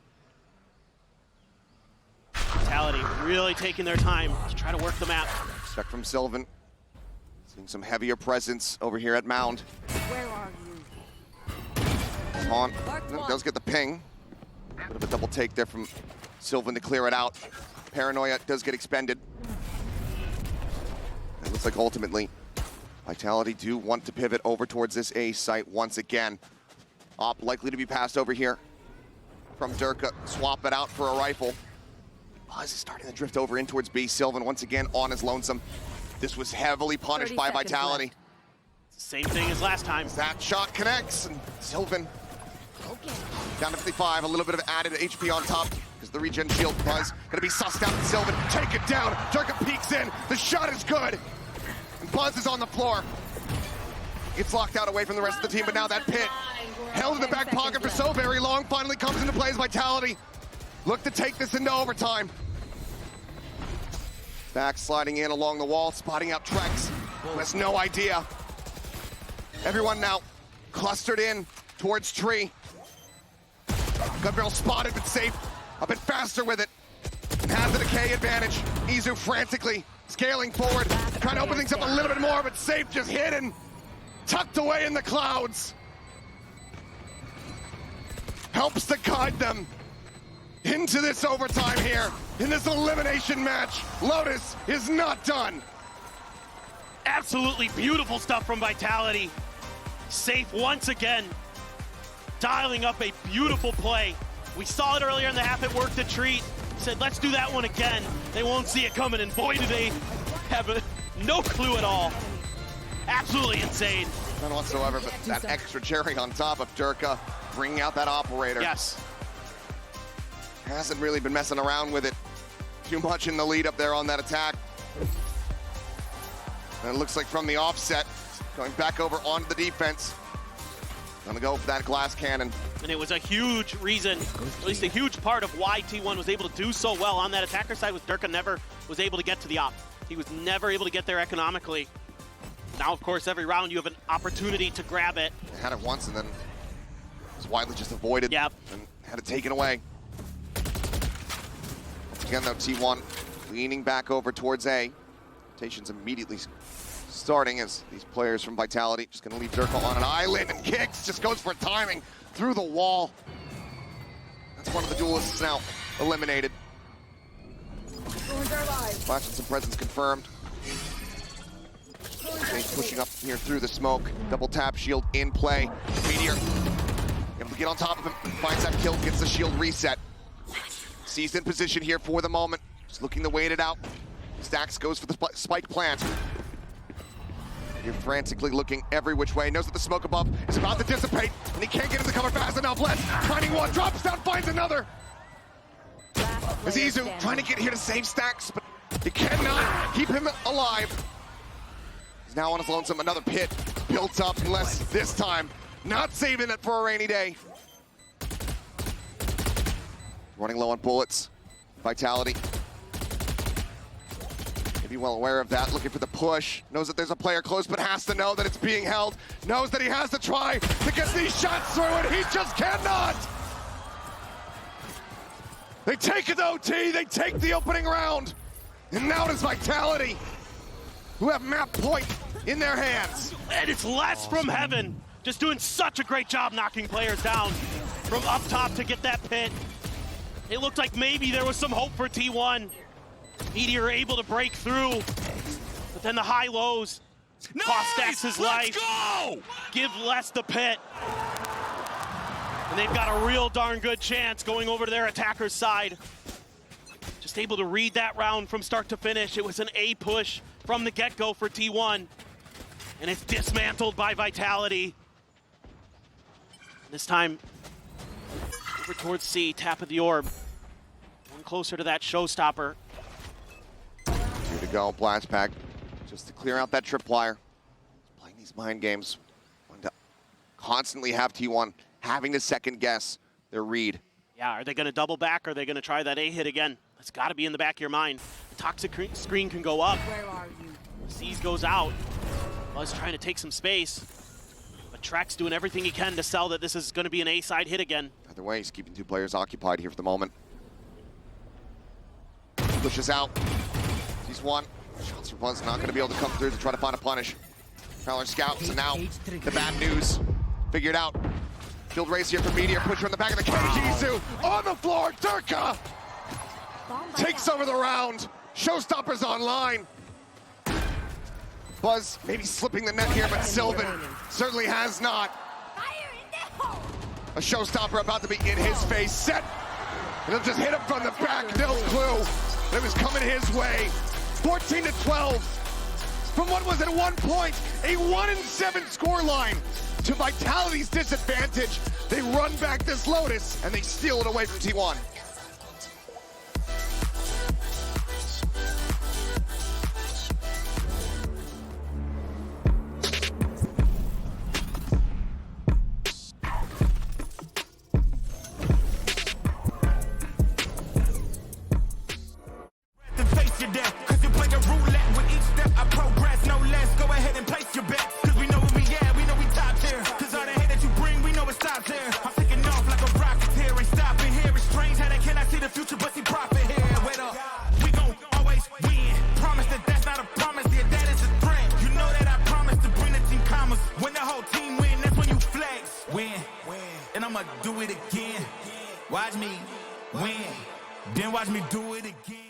Vitality really taking their time to try to work the map. Check from Sylvan. Seeing some heavier presence over here at Mound. Where are you? On. Does get the ping. Bit of a double take there from Sylvan to clear it out. Paranoia does get expended. It looks like ultimately Vitality do want to pivot over towards this A site once again. Op likely to be passed over here from Durka. Swap it out for a rifle. Buzz is starting to drift over in towards B. Sylvan once again on his lonesome. This was heavily punished by Vitality. Same thing as last time. That shot connects, and Sylvan down to 55, a little bit of added HP on top because the regen shield. Buzz gonna be sussed out. Sylvan take it down. Durka peeks in. The shot is good. And Buzz is on the floor. Gets locked out away from the rest of the team, but now that pit held in the back pocket for so very long finally comes into play as Vitality look to take this into overtime. Back sliding in along the wall, spotting out Trex, who has no idea. Everyone now clustered in towards Tree. Gun barrel spotted, but safe. A bit faster with it. And has the decay advantage. Izu frantically scaling forward, trying to open things up a little bit more, but safe just hidden, tucked away in the clouds. Helps to guide them into this overtime here, in this elimination match. Lotus is not done. Absolutely beautiful stuff from Vitality. Safe once again, dialing up a beautiful play. We saw it earlier in the half, it worked a treat. Said, let's do that one again. They won't see it coming, and boy, do they have no clue at all. Absolutely insane. None whatsoever, but that extra cherry on top of Durka, bringing out that operator. Yes. Hasn't really been messing around with it too much in the lead up there on that attack. And it looks like from the offset, going back over onto the defense. Gonna go for that glass cannon. And it was a huge reason, at least a huge part of why T1 was able to do so well on that attacker side was Durka never was able to get to the op. He was never able to get there economically. Now, of course, every round you have an opportunity to grab it. They had it once and then it was widely just avoided. Yep. And had it taken away. Again, though, T1 leaning back over towards A. Rotations immediately starting as these players from Vitality just going to leave Durka on an island, and kicks, just goes for timing through the wall. That's one of the duelists now eliminated. Flash and some presence confirmed. James pushing up here through the smoke. Double tap shield in play. Meteor able to get on top of him, finds that kill, gets the shield reset. Seized in position here for the moment. Just looking to wait it out. Stax goes for the spike plant. You're frantically looking every which way. Knows that the smoke above is about to dissipate, and he can't get into cover fast enough. Let's finding one, drops down, finds another. As Izu trying to get here to save Stax, but he cannot keep him alive. He's now on his lonesome. Another pit built up, unless this time not saving it for a rainy day. Running low on bullets. Vitality. Maybe well aware of that, looking for the push. Knows that there's a player close, but has to know that it's being held. Knows that he has to try to get these shots through, and he just cannot! They take the OT, they take the opening round. And now it is Vitality, who have map point in their hands. And it's Les from heaven, just doing such a great job knocking players down from up top to get that pit. It looked like maybe there was some hope for T1. Meteor able to break through, but then the high lows cost Dax his life. Give Les the pit. And they've got a real darn good chance going over to their attacker's side. Just able to read that round from start to finish. It was an A push from the get-go for T1. And it's dismantled by Vitality. This time, over towards C, tap of the orb. One closer to that showstopper. 2 to go, Blast Pack, just to clear out that tripwire. Playing these mind games. Want to constantly have T1 having to second guess their read. Yeah, are they going to double back? Or are they going to try that A hit again? That's got to be in the back of your mind. The toxic screen can go up. Where are you? C's goes out. Buzz trying to take some space. But Trex doing everything he can to sell that this is going to be an A-side hit again. Either way, he's keeping 2 players occupied here for the moment. Pushes out. He's 1. Shots for Buzz not going to be able to come through to try to find a punish. Prowler scouts, and now the bad news. Figured out. Field race here for Meteor. Pusher in the back of the cage. Izu on the floor. Durka takes over the round. Showstoppers online. Buzz maybe slipping the net here, but Sylvan certainly has not. A showstopper about to be in his face. Set. And he'll just hit him from the back. No clue that it was coming his way. 14 to 12. From what was at one point a 1-7 scoreline to Vitality's disadvantage. They run back this Lotus and they steal it away from T1. And I'ma do it again. Watch me win, then watch me do it again.